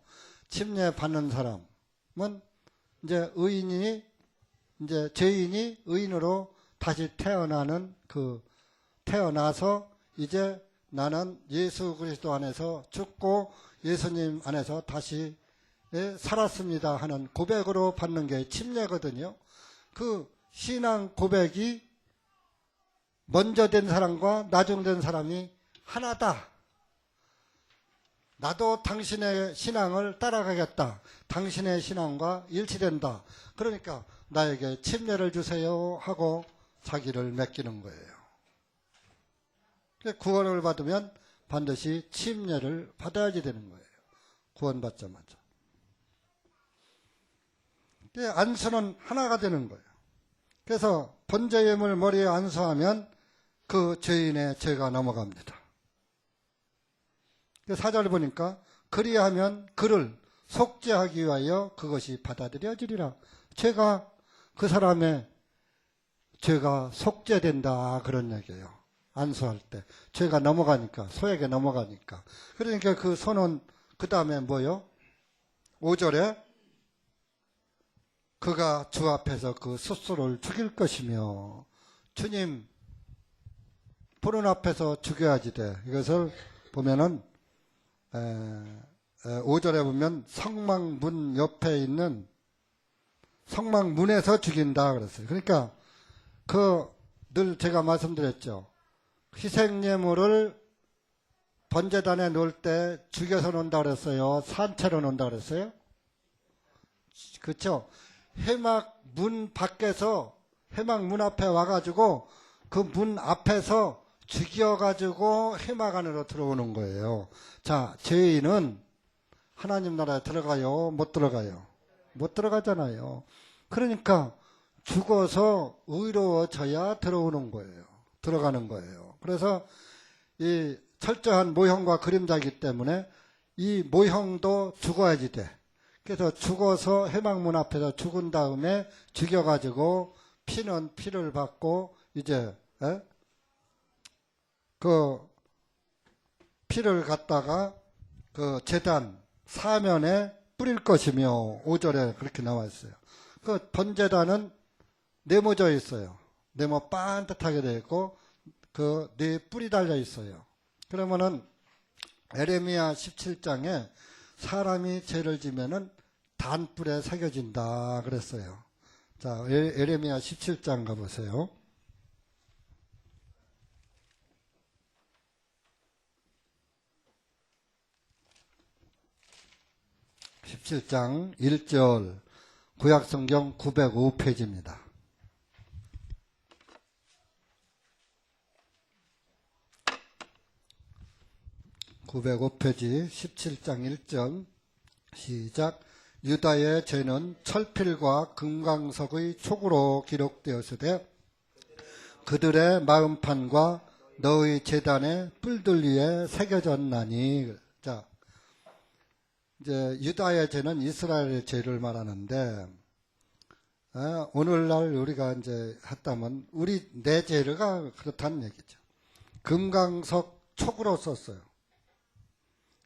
침례 받는 사람은 이제 이제 죄인이 의인으로 다시 태어나서 이제 나는 예수 그리스도 안에서 죽고 예수님 안에서 다시 살았습니다 하는 고백으로 받는 게 침례거든요. 그 신앙 고백이 먼저 된 사람과 나중 된 사람이 하나다. 나도 당신의 신앙을 따라가겠다. 당신의 신앙과 일치된다. 그러니까 나에게 침례를 주세요 하고 자기를 맡기는 거예요. 구원을 받으면 반드시 침례를 받아야지 되는 거예요. 구원받자마자. 안수는 하나가 되는 거예요. 그래서 번제예물 머리에 안수하면 그 죄인의 죄가 넘어갑니다. 4절 보니까 그리하면 그를 속죄하기 위하여 그것이 받아들여지리라. 죄가 그 사람의 죄가 속죄된다 그런 얘기예요. 안수할 때 죄가 넘어가니까 소액에 넘어가니까. 그러니까 그 손은 그 다음에 뭐요? 5절에 그가 주 앞에서 그 스스로를 죽일 것이며 주님 보는 앞에서 죽여야지 돼. 이것을 보면은 5절에 보면 성막문 옆에 있는 성막문에서 죽인다 그랬어요. 그러니까 늘 제가 말씀드렸죠. 희생예물을 번제단에 놓을 때 죽여서 놓는다 그랬어요. 산채로 놓는다 그랬어요. 그렇죠? 회막문 밖에서 회막문 앞에 와가지고 그 문 앞에서 죽여가지고 회막 안으로 들어오는 거예요. 자, 죄인은 하나님 나라에 들어가요? 못 들어가요? 못 들어가잖아요. 그러니까 죽어서 의로워져야 들어오는 거예요. 들어가는 거예요. 그래서 이 철저한 모형과 그림자이기 때문에 이 모형도 죽어야지 돼. 그래서 죽어서 회막문 앞에서 죽은 다음에 죽여가지고 피는 피를 받고 이제 그 피를 갖다가 그 제단 사면에 뿌릴 것이며 5절에 그렇게 나와 있어요. 그 번제단은 네모져 있어요. 네모 반듯하게 되어 있고 그 네 뿔이 달려 있어요. 그러면은 에레미야 17장에 사람이 죄를 지면은 단뿔에 새겨진다 그랬어요. 자, 에레미야 17장 가보세요. 17장 1절 구약성경 905페이지입니다. 905페이지 17장 1절 시작. 유다의 죄는 철필과 금강석의 촉으로 기록되었으되 그들의 마음판과 너의 제단의 뿔들 위에 새겨졌나니. 자, 이제 유다의 죄는 이스라엘의 죄를 말하는데 오늘날 우리가 이제 했다면 내 죄가 그렇다는 얘기죠. 금강석 촉으로 썼어요.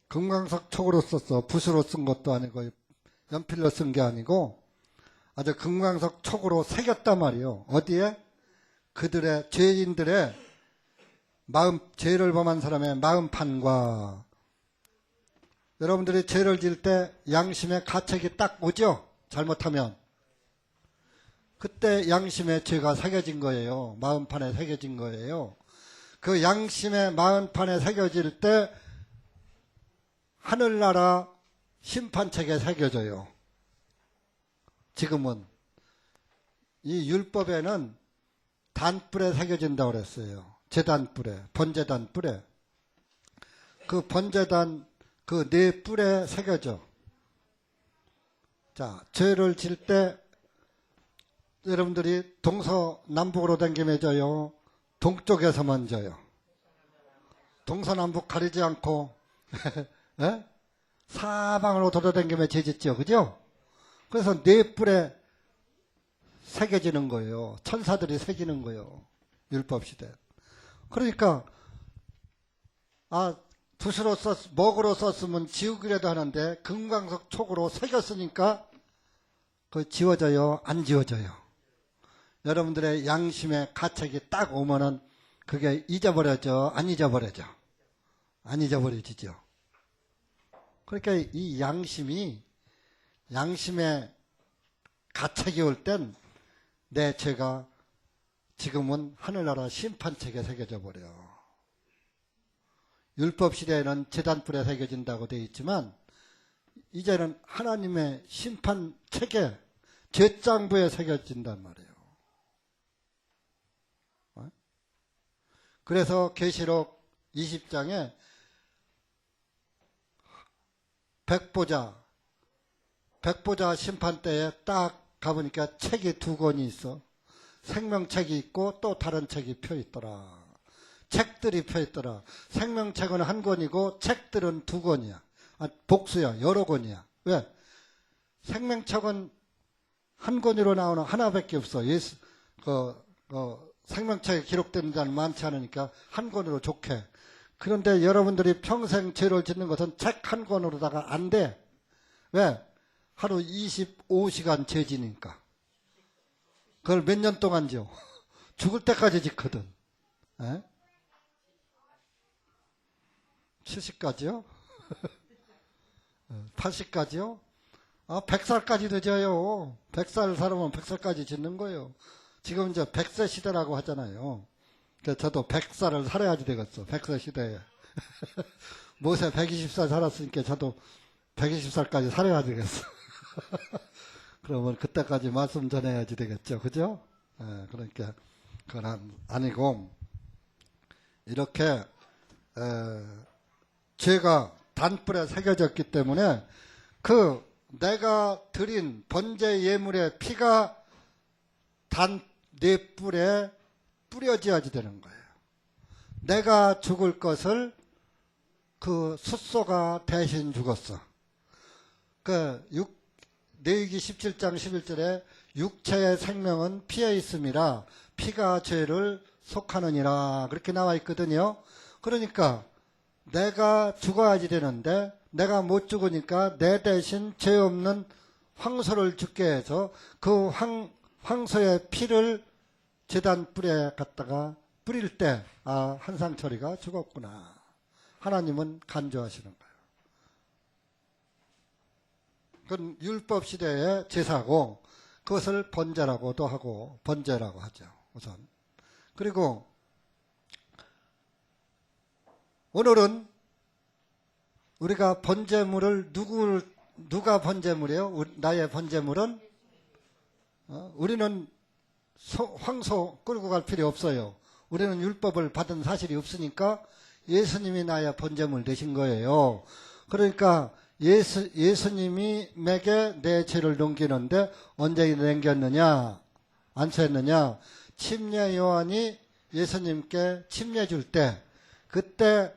금강석 촉으로 썼어. 붓으로 쓴 것도 아니고 연필로 쓴 게 아니고 아주 금강석 촉으로 새겼단 말이에요. 어디에? 그들의 죄인들의 마음, 죄를 범한 사람의 마음판과 여러분들이 죄를 지을 때 양심의 가책이 딱 오죠? 잘못하면. 그때 양심의 죄가 새겨진 거예요. 마음판에 새겨진 거예요. 그 양심의 마음판에 새겨질 때 하늘나라 심판책에 새겨져요. 지금은 이 율법에는 단뿔에 새겨진다고 그랬어요. 제단뿔에, 번제단뿔에. 그 번제단 그 네 뿔에 새겨져. 자, 죄를 질 때 여러분들이 동서남북으로 당기면 져요? 동쪽에서만 져요? 동서남북 가리지 않고 사방으로 돌아다니며 죄 짓죠. 그죠? 그래서 네 뿔에 새겨지는 거예요. 천사들이 새기는 거예요. 율법시대. 그러니까 붓으로 먹으로 썼으면 지우기라도 하는데 금강석 촉으로 새겼으니까 그 지워져요? 안 지워져요? 여러분들의 양심의 가책이 딱 오면은 그게 잊어버려져? 안 잊어버려져? 안 잊어버려지죠. 그러니까 이 양심의 가책이 올 땐 내 죄가 지금은 하늘나라 심판책에 새겨져 버려. 율법 시대에는 제단불에 새겨진다고 되어 있지만 이제는 하나님의 심판 책에 제 장부에 새겨진단 말이에요. 그래서 계시록 20장에 백보자 심판 때에 딱 가보니까 책이 2권이 있어. 생명책이 있고 또 다른 책이 펴 있더라. 책들이 펴 있더라. 생명책은 1권이고 책들은 2권이야. 복수야. 여러 권이야. 왜? 생명책은 1권으로 나오는 하나밖에 없어. 생명책에 기록되는 자는 많지 않으니까 1권으로 좋게. 그런데 여러분들이 평생 죄를 짓는 것은 책 1권으로다가 안 돼. 왜? 하루 25시간 죄 지니까. 그걸 몇 년 동안 지어? 죽을 때까지 짓거든. 70까지요? 80까지요? 100살까지도 져요. 100살 살아면 100살까지 짓는 거예요. 지금 이제 100세 시대라고 하잖아요. 그래서 저도 100살을 살아야지 되겠어. 100세 시대에. 모세 120살 살았으니까 저도 120살까지 살아야 되겠어. 그러면 그때까지 말씀 전해야지 되겠죠. 그죠? 그러니까 그건 아니고 이렇게 죄가 단뿔에 새겨졌기 때문에 그 내가 드린 번제 예물의 피가 내 뿔에 뿌려져야지 되는 거예요. 내가 죽을 것을 그 숫소가 대신 죽었어. 레위기 17장 11절에 육체의 생명은 피에 있음이라 피가 죄를 속하느니라 그렇게 나와 있거든요. 그러니까 내가 죽어야지 되는데 내가 못 죽으니까 내 대신 죄 없는 황소를 죽게 해서 그 황소의 피를 제단 뿔에 갖다가 뿌릴 때 한상철이가 죽었구나. 하나님은 간주하시는 거예요. 그건 율법 시대의 제사고 그것을 번제라고도 하고 번제라고 하죠. 우선. 그리고 오늘은 우리가 번제물을 누가 번제물이에요? 나의 번제물은 우리는 황소 끌고 갈 필요 없어요. 우리는 율법을 받은 사실이 없으니까 예수님이 나의 번제물 되신 거예요. 그러니까 예수님에게 내 죄를 넘기는데 언제 넘겼느냐? 안수했느냐? 침례 요한이 예수님께 침례 줄 때 그때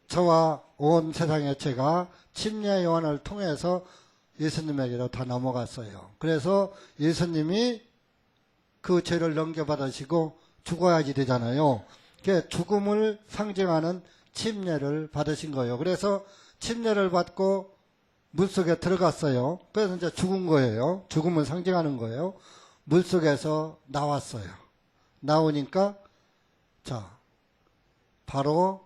저와 온 세상의 죄가 침례 요한을 통해서 예수님에게로 다 넘어갔어요. 그래서 예수님이 그 죄를 넘겨받으시고 죽어야지 되잖아요. 죽음을 상징하는 침례를 받으신 거예요. 그래서 침례를 받고 물속에 들어갔어요. 그래서 이제 죽은 거예요. 죽음을 상징하는 거예요. 물속에서 나왔어요. 나오니까 바로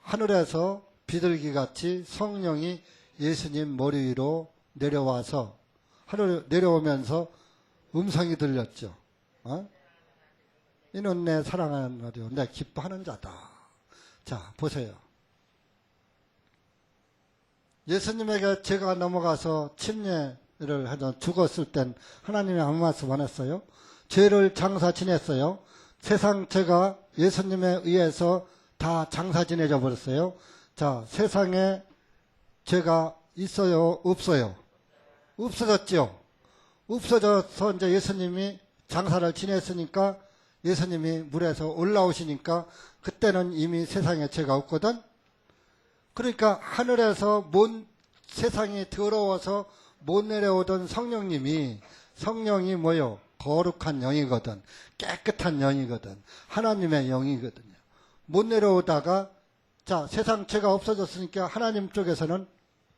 하늘에서 비둘기같이 성령이 예수님 머리 위로 내려와서 하늘 내려오면서 음성이 들렸죠. 이는 내 사랑하는 아들이요 내 기뻐하는 자다. 자, 보세요. 예수님에게 죄가 넘어가서 침례를 하던 죽었을 땐 하나님이 아무 말씀 안 했어요. 죄를 장사 지냈어요. 세상 죄가 예수님에 의해서 다 장사 지내져 버렸어요. 자, 세상에 죄가 있어요? 없어요? 없어졌죠? 없어져서 이제 예수님이 장사를 지냈으니까 예수님이 물에서 올라오시니까 그때는 이미 세상에 죄가 없거든? 그러니까 하늘에서 세상이 더러워서 못 내려오던 성령이 뭐요? 거룩한 영이거든. 깨끗한 영이거든. 하나님의 영이거든요. 못 내려오다가 세상 죄가 없어졌으니까 하나님 쪽에서는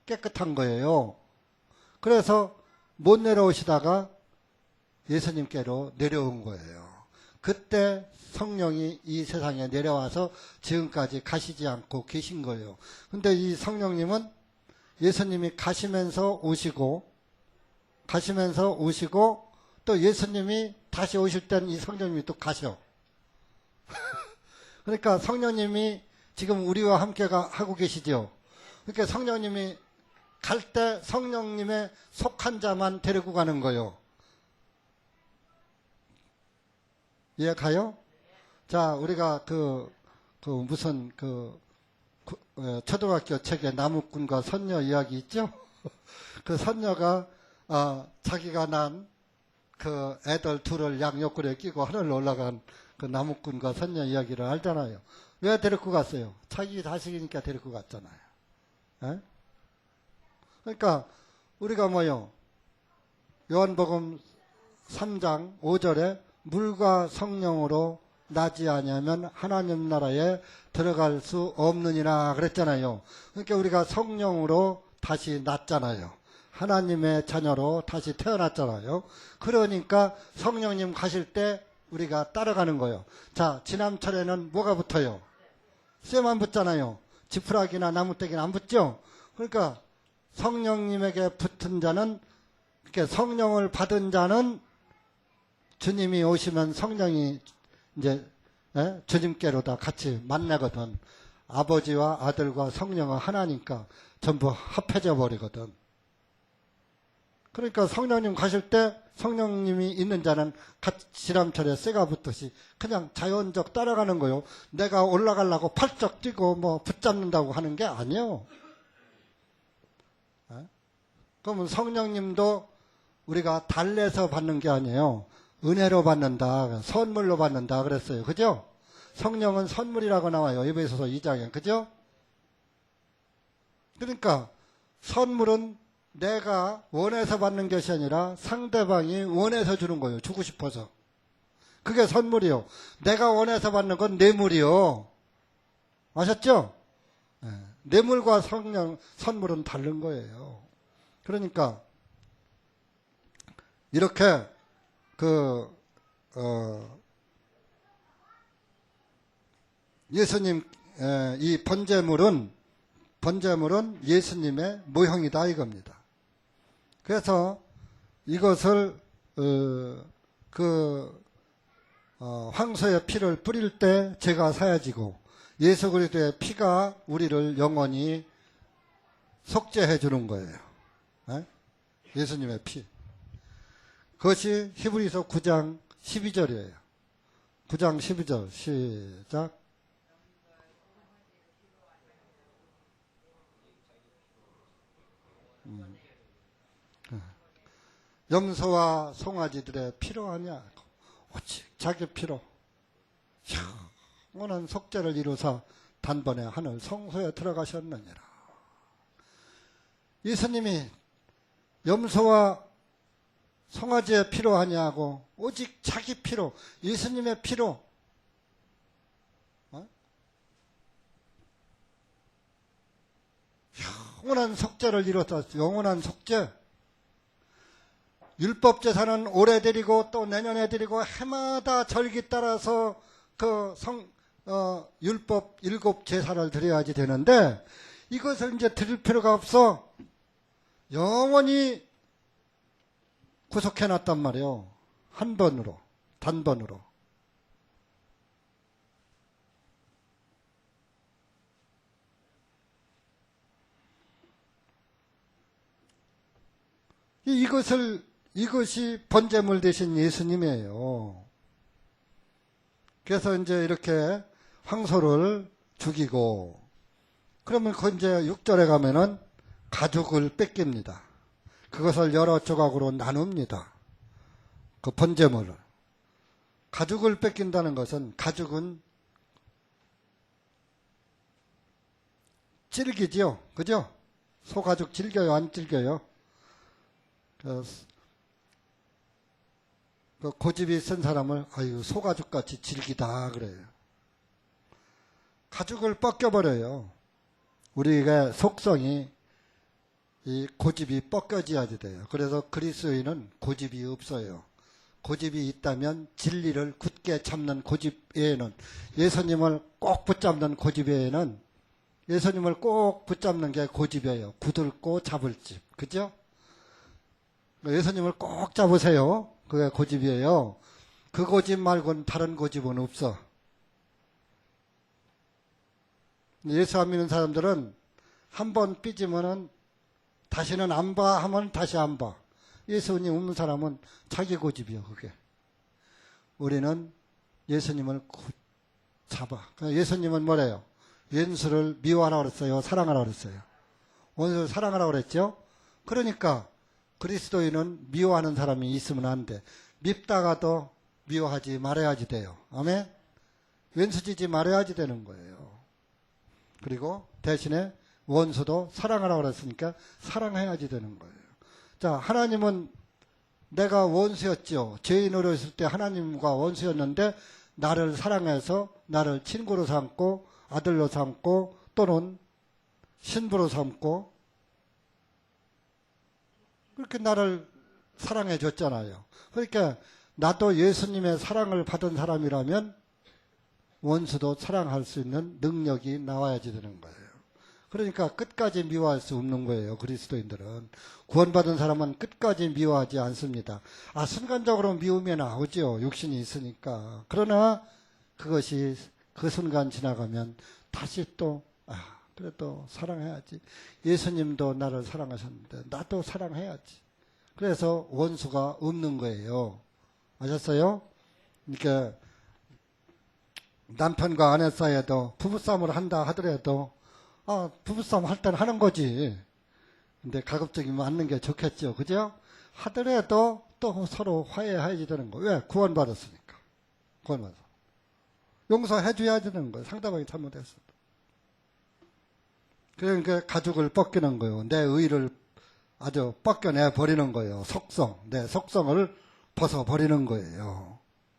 깨끗한 거예요. 그래서 못 내려오시다가 예수님께로 내려온 거예요. 그때 성령이 이 세상에 내려와서 지금까지 가시지 않고 계신 거예요. 근데 이 성령님은 예수님이 가시면서 오시고 또 예수님이 다시 오실 때는 이 성령님이 또 가셔. 그러니까 성령님이 지금 우리와 함께 하고 계시죠. 그러니까 성령님이 갈 때 성령님의 속한 자만 데리고 가는 거요. 이해 가요? 자, 우리가 무슨 초등학교 책에 나무꾼과 선녀 이야기 있죠? 그 선녀가 자기가 난 그 애들 둘을 양옆구리에 끼고 하늘 올라간 그 나무꾼과 선녀 이야기를 알잖아요. 왜 데리고 갔어요? 자기 자식이니까 데리고 갔잖아요. 에? 그러니까 우리가 뭐요? 요한복음 3장 5절에 물과 성령으로 나지 아니하면 하나님 나라에 들어갈 수 없느니라 그랬잖아요. 그러니까 우리가 성령으로 다시 났잖아요. 하나님의 자녀로 다시 태어났잖아요. 그러니까 성령님 가실 때 우리가 따라가는 거예요. 자, 지남철에는 뭐가 붙어요? 쇠만 붙잖아요. 지푸라기나 나무떼기는 안 붙죠? 그러니까 성령님에게 붙은 자는, 그러니까 성령을 받은 자는 주님이 오시면 성령이 이제 주님께로 다 같이 만나거든. 아버지와 아들과 성령은 하나니까 전부 합해져 버리거든. 그러니까 성령님 가실 때 성령님이 있는 자는 지람철에 쇠가 붙듯이 그냥 자연적 따라가는 거요. 내가 올라가려고 팔쩍 뛰고 뭐 붙잡는다고 하는 게 아니요. 그러면 성령님도 우리가 달래서 받는 게 아니에요. 은혜로 받는다. 선물로 받는다 그랬어요. 그죠? 성령은 선물이라고 나와요. 에베소서 2장에. 그죠? 그러니까 선물은 내가 원해서 받는 것이 아니라 상대방이 원해서 주는 거예요. 주고 싶어서. 그게 선물이요. 내가 원해서 받는 건 뇌물이요. 아셨죠? 뇌물과 선물은 다른 거예요. 그러니까 이렇게 예수님 이 번제물은 예수님의 모형이다 이겁니다. 그래서 이것을 황소의 피를 뿌릴 때 죄가 사야지고 예수 그리스도의 피가 우리를 영원히 속죄해 주는 거예요. 예수님의 피. 그것이 히브리서 9장 12절이에요. 9장 12절 시작. 염소와 송아지들의 피로 하냐? 오직 자기 피로 영원한 속죄를 이루사 단번에 하늘 성소에 들어가셨느니라. 예수님이 염소와 송아지의 피로 하냐고 오직 자기 피로, 예수님의 피로 영원한 속죄를 이루었다. 영원한 속죄. 율법 제사는 올해 드리고 또 내년에 드리고 해마다 절기 따라서 율법 7 제사를 드려야지 되는데 이것을 이제 드릴 필요가 없어. 영원히 구속해 놨단 말이에요. 한 번으로, 단번으로. 이것이 번제물 되신 예수님이에요. 그래서 이제 이렇게 황소를 죽이고, 그러면 이제 6절에 가면은 가죽을 뺏깁니다. 그것을 여러 조각으로 나눕니다. 그 번제물을. 가죽을 뺏긴다는 것은, 가죽은 질기죠? 그죠? 소가죽 질겨요? 안 질겨요? 그 고집이 센 사람을 아유 소가죽같이 질기다 그래요. 가죽을 벗겨버려요. 우리가 속성이 이 고집이 벗겨져야 돼요. 그래서 그리스도인은 고집이 없어요. 고집이 있다면 진리를 굳게 참는 고집 외에는, 예수님을 꼭 붙잡는 고집 외에는, 예수님을 꼭 붙잡는 게 고집이에요. 굳을고 잡을 집. 그죠? 예수님을 꼭 잡으세요. 그게 고집이에요. 그 고집 말고는 다른 고집은 없어. 예수 안 믿는 사람들은 한 번 삐지면은 다시는 안 봐 하면 다시 안 봐. 예수님 없는 사람은 자기 고집이요, 그게. 우리는 예수님을 잡아. 예수님은 뭐래요? 원수를 미워하라 그랬어요? 사랑하라 그랬어요? 원수를 사랑하라 그랬죠? 그러니까 그리스도인은 미워하는 사람이 있으면 안 돼. 밉다가도 미워하지 말아야지 돼요. 아멘? 왼수지지 말아야지 되는 거예요. 그리고 대신에 원수도 사랑하라고 그랬으니까 사랑해야지 되는 거예요. 자, 하나님은 내가 원수였죠. 죄인으로 있을 때 하나님과 원수였는데 나를 사랑해서 나를 친구로 삼고 아들로 삼고 또는 신부로 삼고 그렇게 나를 사랑해 줬잖아요. 그러니까 나도 예수님의 사랑을 받은 사람이라면 원수도 사랑할 수 있는 능력이 나와야지 되는 거예요. 그러니까 끝까지 미워할 수 없는 거예요. 그리스도인들은. 구원받은 사람은 끝까지 미워하지 않습니다. 순간적으로 미움이 나오죠. 육신이 있으니까. 그러나 그것이 그 순간 지나가면 다시 또 그래도 사랑해야지. 예수님도 나를 사랑하셨는데 나도 사랑해야지. 그래서 원수가 없는 거예요. 아셨어요? 그러니까 남편과 아내 사이에도 부부싸움을 한다 하더라도 부부싸움 할 때는 하는 거지. 근데 가급적이면 않는 게 좋겠죠. 그죠? 하더라도 또 서로 화해해야지 되는 거예요. 왜? 구원받았으니까. 구원받았어. 용서해 줘야 되는 거예요. 상대방이 잘못했어. 그러니까 가죽을 벗기는 거예요. 내 의를 아주 벗겨내 버리는 거예요. 내 속성을 벗어버리는 거예요.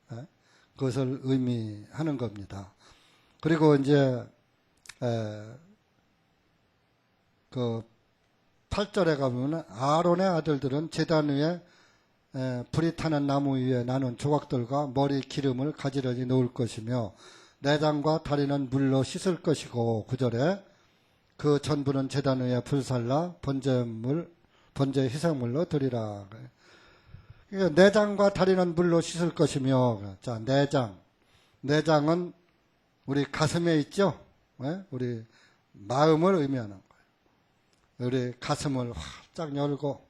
네? 그것을 의미하는 겁니다. 그리고 이제 그 8절에 가보면 아론의 아들들은 제단 위에 불이 타는 나무 위에 나는 조각들과 머리 기름을 가지런히 놓을 것이며 내장과 다리는 물로 씻을 것이고 9절에 그 전부는 제단 위에 불살라 번제 희생물로 드리라. 내장과 다리는 물로 씻을 것이며 자 내장은 우리 가슴에 있죠. 우리 마음을 의미하는 거예요. 우리 가슴을 활짝 열고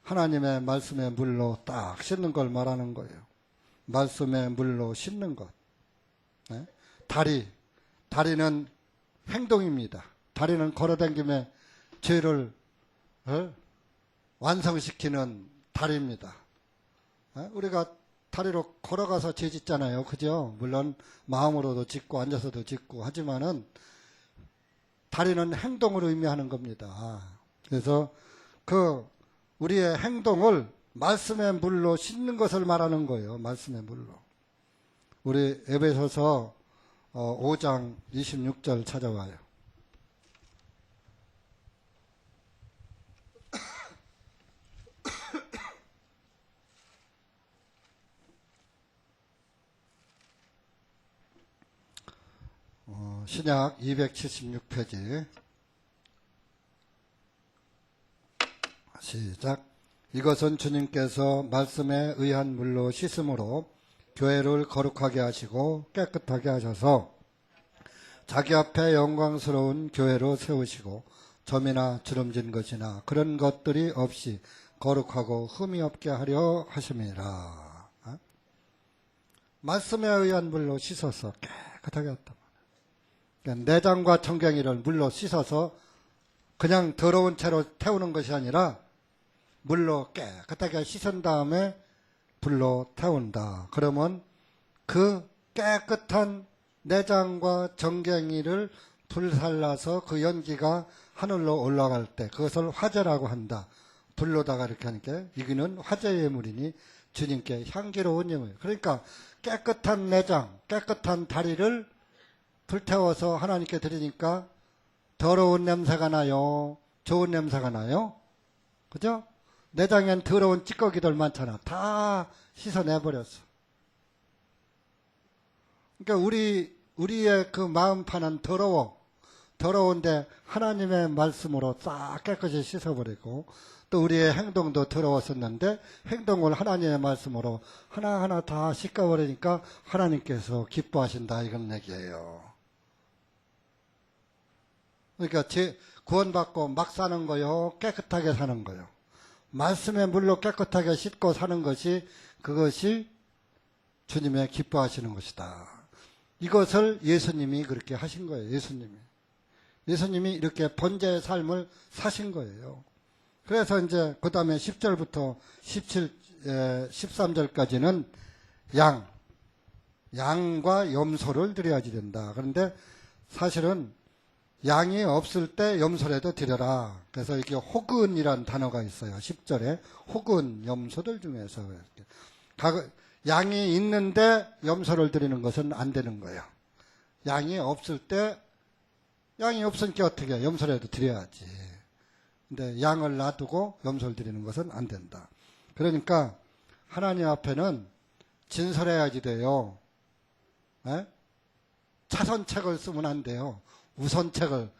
하나님의 말씀의 물로 딱 씻는 걸 말하는 거예요. 말씀의 물로 씻는 것. 다리는 행동입니다. 다리는 걸어다니며 죄를 완성시키는 다리입니다. 우리가 다리로 걸어가서 죄 짓잖아요. 그죠? 물론 마음으로도 짓고 앉아서도 짓고 하지만은 다리는 행동을 의미하는 겁니다. 그래서 우리의 행동을 말씀의 물로 씻는 것을 말하는 거예요. 말씀의 물로. 우리 에베소서 5장 26절 찾아와요. 신약 276페이지 시작. 이것은 주님께서 말씀에 의한 물로 씻음으로 교회를 거룩하게 하시고 깨끗하게 하셔서 자기 앞에 영광스러운 교회로 세우시고 점이나 주름진 것이나 그런 것들이 없이 거룩하고 흠이 없게 하려 하심이라. 말씀에 의한 물로 씻어서 깨끗하게 했다. 내장과 청경이를 물로 씻어서 그냥 더러운 채로 태우는 것이 아니라 물로 깨끗하게 씻은 다음에 불로 태운다. 그러면 그 깨끗한 내장과 정갱이를 불살라서 그 연기가 하늘로 올라갈 때 그것을 화제라고 한다. 불로다가 이렇게 하니까 이거는 화제의 예물이니 주님께 향기로운 예물. 그러니까 깨끗한 내장, 깨끗한 다리를 불태워서 하나님께 드리니까 더러운 냄새가 나요? 좋은 냄새가 나요? 그죠? 내장엔 더러운 찌꺼기들 많잖아. 다 씻어내버렸어. 그러니까 우리의 그 마음판은 더러운데 하나님의 말씀으로 싹 깨끗이 씻어버리고 또 우리의 행동도 더러웠었는데 행동을 하나님의 말씀으로 하나하나 다 씻어버리니까 하나님께서 기뻐하신다 이런 얘기예요. 그러니까 구원받고 막 사는 거요, 깨끗하게 사는 거요. 말씀의 물로 깨끗하게 씻고 사는 것이, 그것이 주님의 기뻐하시는 것이다. 이것을 예수님이 그렇게 하신 거예요. 예수님이 이렇게 번제의 삶을 사신 거예요. 그래서 이제 그 다음에 10절부터 13절까지는 양과 염소를 드려야지 된다. 그런데 사실은 양이 없을 때 염소라도 드려라. 그래서 이게 혹은이라는 단어가 있어요. 10절에 혹은 염소들 중에서 양이 있는데 염소를 드리는 것은 안 되는 거예요. 양이 없으니까 어떻게 해요? 염소라도 드려야지. 근데 양을 놔두고 염소를 드리는 것은 안 된다. 그러니까 하나님 앞에는 진설해야지 돼요. 에? 차선책을 쓰면 안 돼요. 우선책을.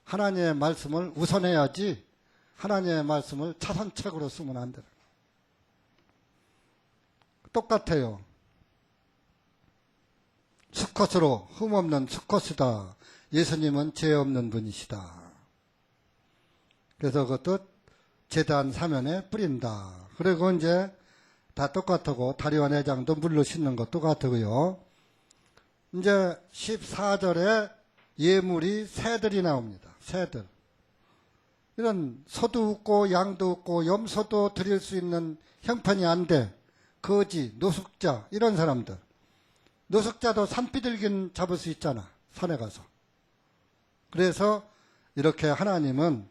하나님의 말씀을 우선해야지 하나님의 말씀을 차선책으로 쓰면 안 돼요. 똑같아요. 수컷으로 흠없는 수컷이다. 예수님은 죄 없는 분이시다. 그래서 그것도 제단 사면에 뿌린다. 그리고 이제 다 똑같고 다리와 내장도 물로 씻는 것도 같고요. 이제 14절에 예물이 새들이 나옵니다. 새들. 이런 소도 없고 양도 없고 염소도 드릴 수 있는 형편이 안 돼. 거지, 노숙자 이런 사람들. 노숙자도 산비둘기는 잡을 수 있잖아. 산에 가서. 그래서 이렇게 하나님은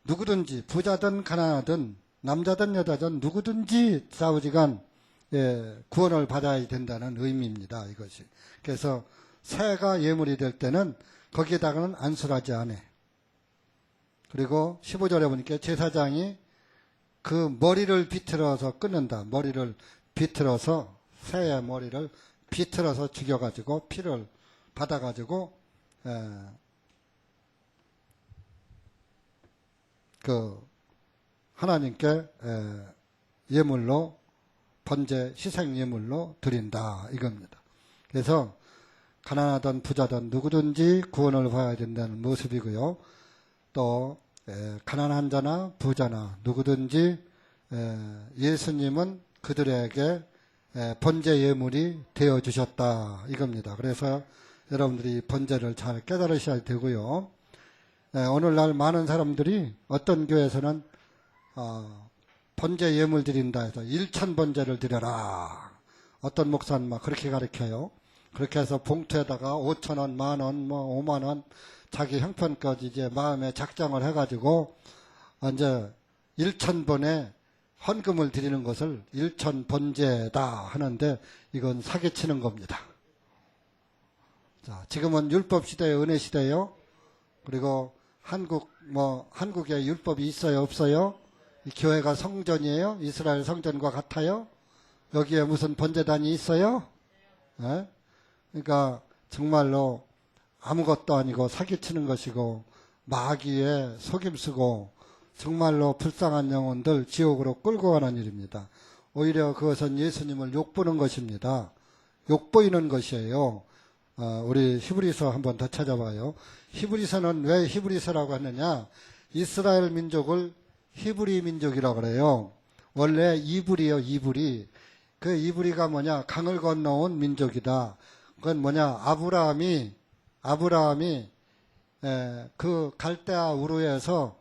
누구든지 부자든 가난하든 남자든 여자든 누구든지 좌우지간 구원을 받아야 된다는 의미입니다. 이것이. 그래서 새가 예물이 될 때는 거기에다가는 안술하지 않아. 그리고 15절에 보니까 제사장이 그 머리를 비틀어서 끊는다. 머리를 비틀어서 새의 머리를 비틀어서 죽여가지고 피를 받아가지고 하나님께 예물로 번제 희생 예물로 드린다 이겁니다. 그래서 가난하든 부자든 누구든지 구원을 받아야 된다는 모습이고요. 또 가난한 자나 부자나 누구든지 예수님은 그들에게 번제 예물이 되어 주셨다 이겁니다. 그래서 여러분들이 번제를 잘 깨달으셔야 되고요. 오늘날 많은 사람들이 어떤 교회에서는 번제 예물 드린다 해서 1,000번제를 드려라. 어떤 목사는 막 그렇게 가르쳐요. 그렇게 해서 봉투에다가 5,000원, 만원, 5만원 자기 형편까지 이제 마음에 작정을 해가지고 이제 1,000번에 헌금을 드리는 것을 1,000번제다 하는데 이건 사기치는 겁니다. 자, 지금은 율법 시대에 은혜 시대예요. 그리고 한국에 율법이 있어요, 없어요? 이 교회가 성전이에요? 이스라엘 성전과 같아요? 여기에 무슨 번제단이 있어요? 네? 그러니까 정말로 아무것도 아니고 사기치는 것이고 마귀에 속임수고 정말로 불쌍한 영혼들 지옥으로 끌고 가는 일입니다. 오히려 그것은 예수님을 욕보는 것입니다. 욕보이는 것이에요. 우리 히브리서 한번 더 찾아봐요. 히브리서는 왜 히브리서라고 하느냐? 이스라엘 민족을 히브리 민족이라고 그래요. 원래 이브리요, 이브리. 그 이브리가 뭐냐? 강을 건너온 민족이다. 그건 뭐냐? 아브라함이 그 갈대아 우르에서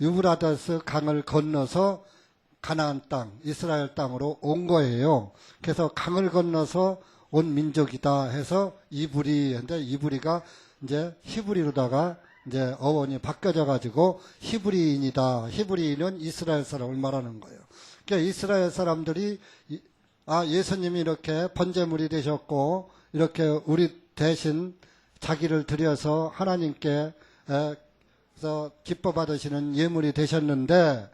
유브라데스 강을 건너서 가나안 땅, 이스라엘 땅으로 온 거예요. 그래서 강을 건너서 온 민족이다 해서 이브리인데 이브리가 이제 히브리로다가 이제 어원이 바뀌어져 가지고 히브리인이다. 히브리인은 이스라엘 사람을 말하는 거예요. 그러니까 이스라엘 사람들이 예수님이 이렇게 번제물이 되셨고 이렇게 우리 대신 자기를 드려서 하나님께 그래서 기뻐 받으시는 예물이 되셨는데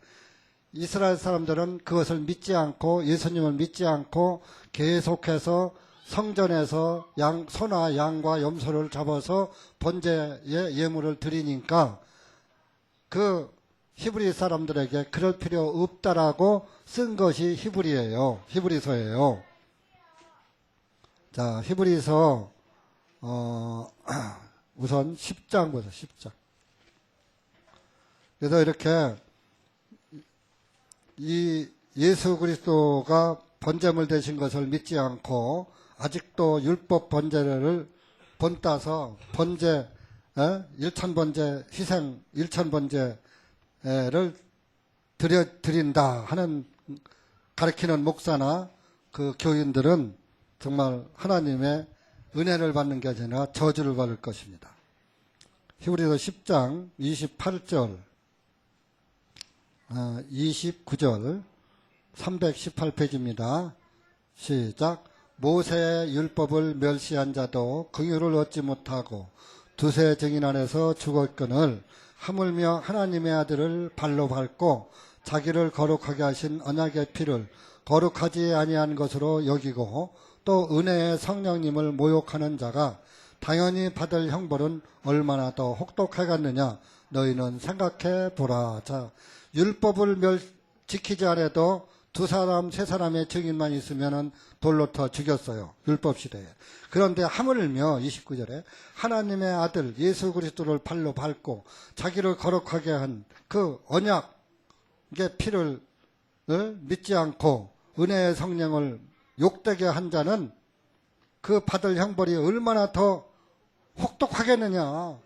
이스라엘 사람들은 그것을 믿지 않고 예수님을 믿지 않고 계속해서 성전에서 소나 양과 염소를 잡아서 번제의 예물을 드리니까 그 히브리 사람들에게 그럴 필요 없다라고 쓴 것이 히브리서예요. 자, 히브리서 우선 10장 보세요. 10장. 그래서 이렇게 이 예수 그리스도가 번제물 되신 것을 믿지 않고 아직도 율법 번제를 본따서 번제, 일천번제, 희생 일천번제를 드린다 하는 가르치는 목사나 그 교인들은 정말 하나님의 은혜를 받는 게 아니라 저주를 받을 것입니다. 히브리서 10장 28절, 29절, 318페이지입니다. 시작. 모세의 율법을 멸시한 자도 긍휼을 얻지 못하고 두세 증인 안에서 죽었거늘 하물며 하나님의 아들을 발로 밟고 자기를 거룩하게 하신 언약의 피를 거룩하지 아니한 것으로 여기고 또 은혜의 성령님을 모욕하는 자가 당연히 받을 형벌은 얼마나 더 혹독하겠느냐 너희는 생각해 보라. 자, 율법을 지키지 않아도 두 사람, 세 사람의 증인만 있으면 돌로 터 죽였어요. 율법 시대에. 그런데 하물며 29절에 하나님의 아들 예수 그리스도를 발로 밟고 자기를 거룩하게 한 그 언약의 피를 믿지 않고 은혜의 성령을 욕되게 한 자는 그 받을 형벌이 얼마나 더 혹독하겠느냐.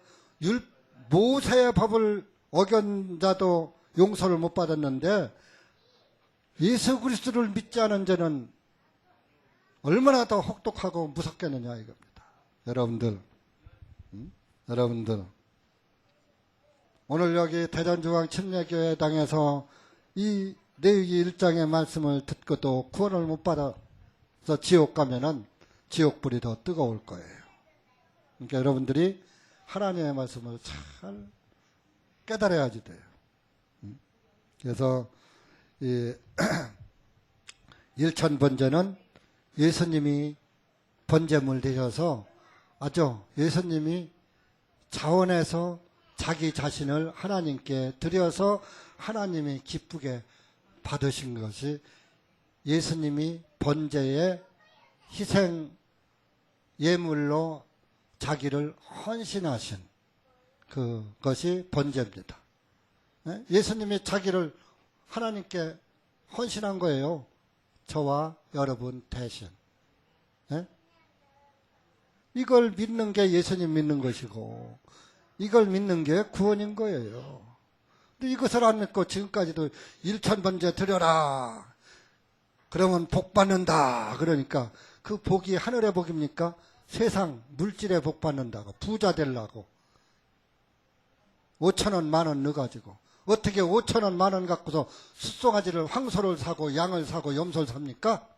모세의 법을 어긴 자도 용서를 못 받았는데 예수 그리스도를 믿지 않은 자는 얼마나 더 혹독하고 무섭겠느냐 이겁니다. 여러분들, 여러분들 오늘 여기 대전중앙침례교회당에서 이 레위기 1장의 말씀을 듣고도 구원을 못 받아서 지옥 가면은 지옥불이 더 뜨거울 거예요. 그러니까 여러분들이 하나님의 말씀을 잘 깨달아야지 돼요. 그래서 이 일천번제는 예수님이 번제물 되셔서 아주 예수님이 자원해서 자기 자신을 하나님께 드려서 하나님이 기쁘게 받으신 것이 예수님이 번제의 희생 예물로 자기를 헌신하신 그것이 번제입니다. 예수님이 자기를 하나님께 헌신한 거예요. 저와 여러분 대신. 이걸 믿는 게 예수님 믿는 것이고 이걸 믿는 게 구원인 거예요. 근데 이것을 안 믿고 지금까지도 일천번제 드려라. 그러면 복 받는다. 그러니까 그 복이 하늘의 복입니까? 세상 물질의 복 받는다고 부자 되려고 5천원 만원 넣어가지고 어떻게 5천원 만원 갖고서 숫송아지를 황소를 사고 양을 사고 염소를 삽니까?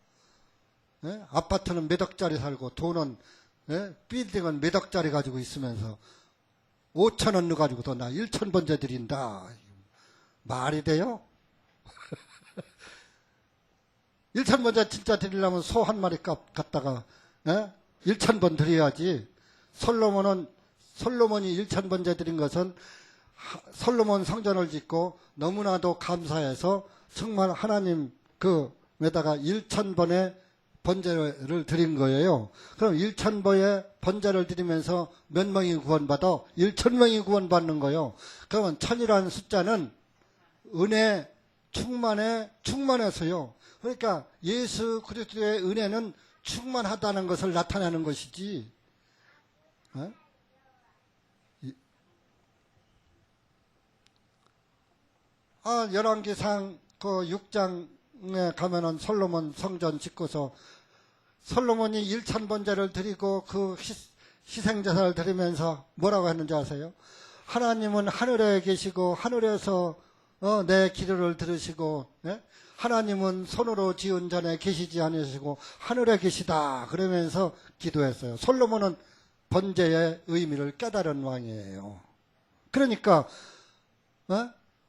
아파트는 몇 억짜리 살고 돈은 빌딩은 몇 억짜리 가지고 있으면서 5천원 넣어가지고도 나 1천번제 드린다. 말이 돼요? 1천번제 진짜 드리려면 소 한 마리 값 갖다가 1천번 드려야지. 솔로몬이 1천번제 드린 것은 솔로몬 성전을 짓고 너무나도 감사해서 정말 하나님 그에다가 1천번의 번제를 드린 거예요. 그럼 1천번의 번제를 드리면서 몇 명이 구원받아? 1천명이 구원받는 거예요. 그러면 천이라는 숫자는 은혜 충만해서요. 그러니까 예수 그리스도의 은혜는 충만하다는 것을 나타내는 것이지. 열왕기상 그 6장에 가면은 솔로몬 성전 짓고서 솔로몬이 1천번제를 드리고 그 희생제사를 드리면서 뭐라고 했는지 아세요? 하나님은 하늘에 계시고 하늘에서 내 기도를 들으시고 하나님은 손으로 지은 전에 계시지 않으시고 하늘에 계시다 그러면서 기도했어요. 솔로몬은 번제의 의미를 깨달은 왕이에요. 그러니까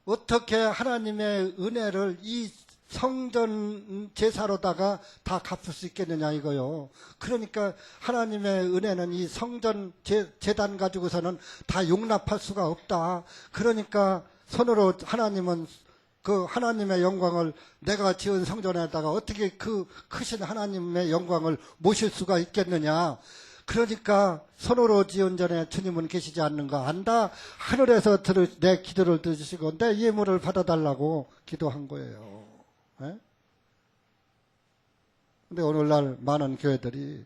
어떻게 하나님의 은혜를 이 성전 제사로다가 다 갚을 수 있겠느냐 이거요. 그러니까 하나님의 은혜는 이 성전 제단 가지고서는 다 용납할 수가 없다. 그러니까 손으로 하나님은 그 하나님의 영광을 내가 지은 성전에다가 어떻게 그 크신 하나님의 영광을 모실 수가 있겠느냐. 그러니까 손으로 지은 전에 주님은 계시지 않는가 안다. 하늘에서 내 기도를 들으시고 내 예물을 받아달라고 기도한 거예요. 예? 근데 오늘날 많은 교회들이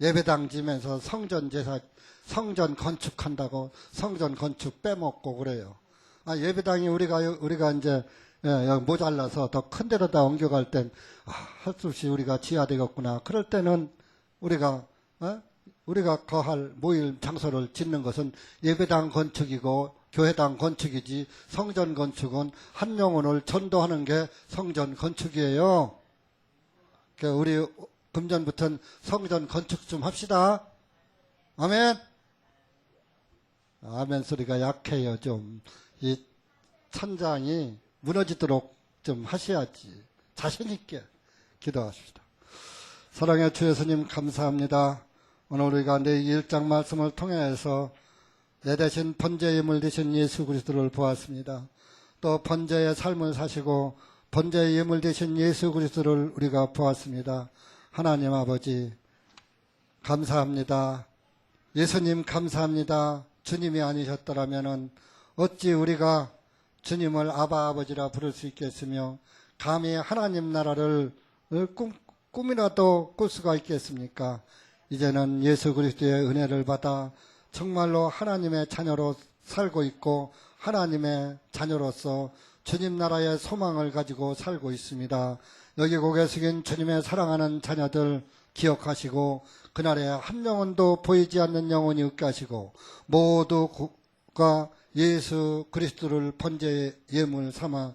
예배당 지면서 성전 제사, 성전 건축한다고 성전 건축 빼먹고 그래요. 아, 예배당이 우리가 이제 모자라서 더 큰 데로다 옮겨갈 땐, 할 수 없이 우리가 지어야 되겠구나. 그럴 때는 우리가 거할 모일 장소를 짓는 것은 예배당 건축이고 교회당 건축이지 성전 건축은 한 영혼을 전도하는 게 성전 건축이에요. 그러니까 우리 금전부터는 성전 건축 좀 합시다. 아멘. 아멘 소리가 약해요. 좀 이 천장이 무너지도록 좀 하셔야지. 자신 있게 기도하십시다. 사랑의 주 예수님 감사합니다. 오늘 우리가 내 1장 말씀을 통해서 내 대신 번제 예물 되신 예수 그리스도를 보았습니다. 또 번제의 삶을 사시고 번제의 예물 되신 예수 그리스도를 우리가 보았습니다. 하나님 아버지 감사합니다. 예수님 감사합니다. 주님이 아니셨더라면 어찌 우리가 주님을 아바 아버지라 부를 수 있겠으며 감히 하나님 나라를 꿈이라도 꿀 수가 있겠습니까? 이제는 예수 그리스도의 은혜를 받아 정말로 하나님의 자녀로 살고 있고 하나님의 자녀로서 주님 나라의 소망을 가지고 살고 있습니다. 여기 고개 숙인 주님의 사랑하는 자녀들 기억하시고 그날에 한 영혼도 보이지 않는 영혼이 없게 하시고 모두가 예수 그리스도를 번제의 예물 삼아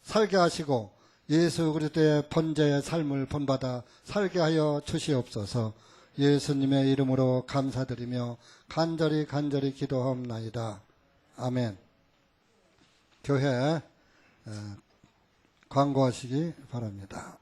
살게 하시고 예수 그리스도의 번제의 삶을 본받아 살게 하여 주시옵소서. 예수님의 이름으로 감사드리며 간절히 기도하옵나이다. 아멘. 교회 광고하시기 바랍니다.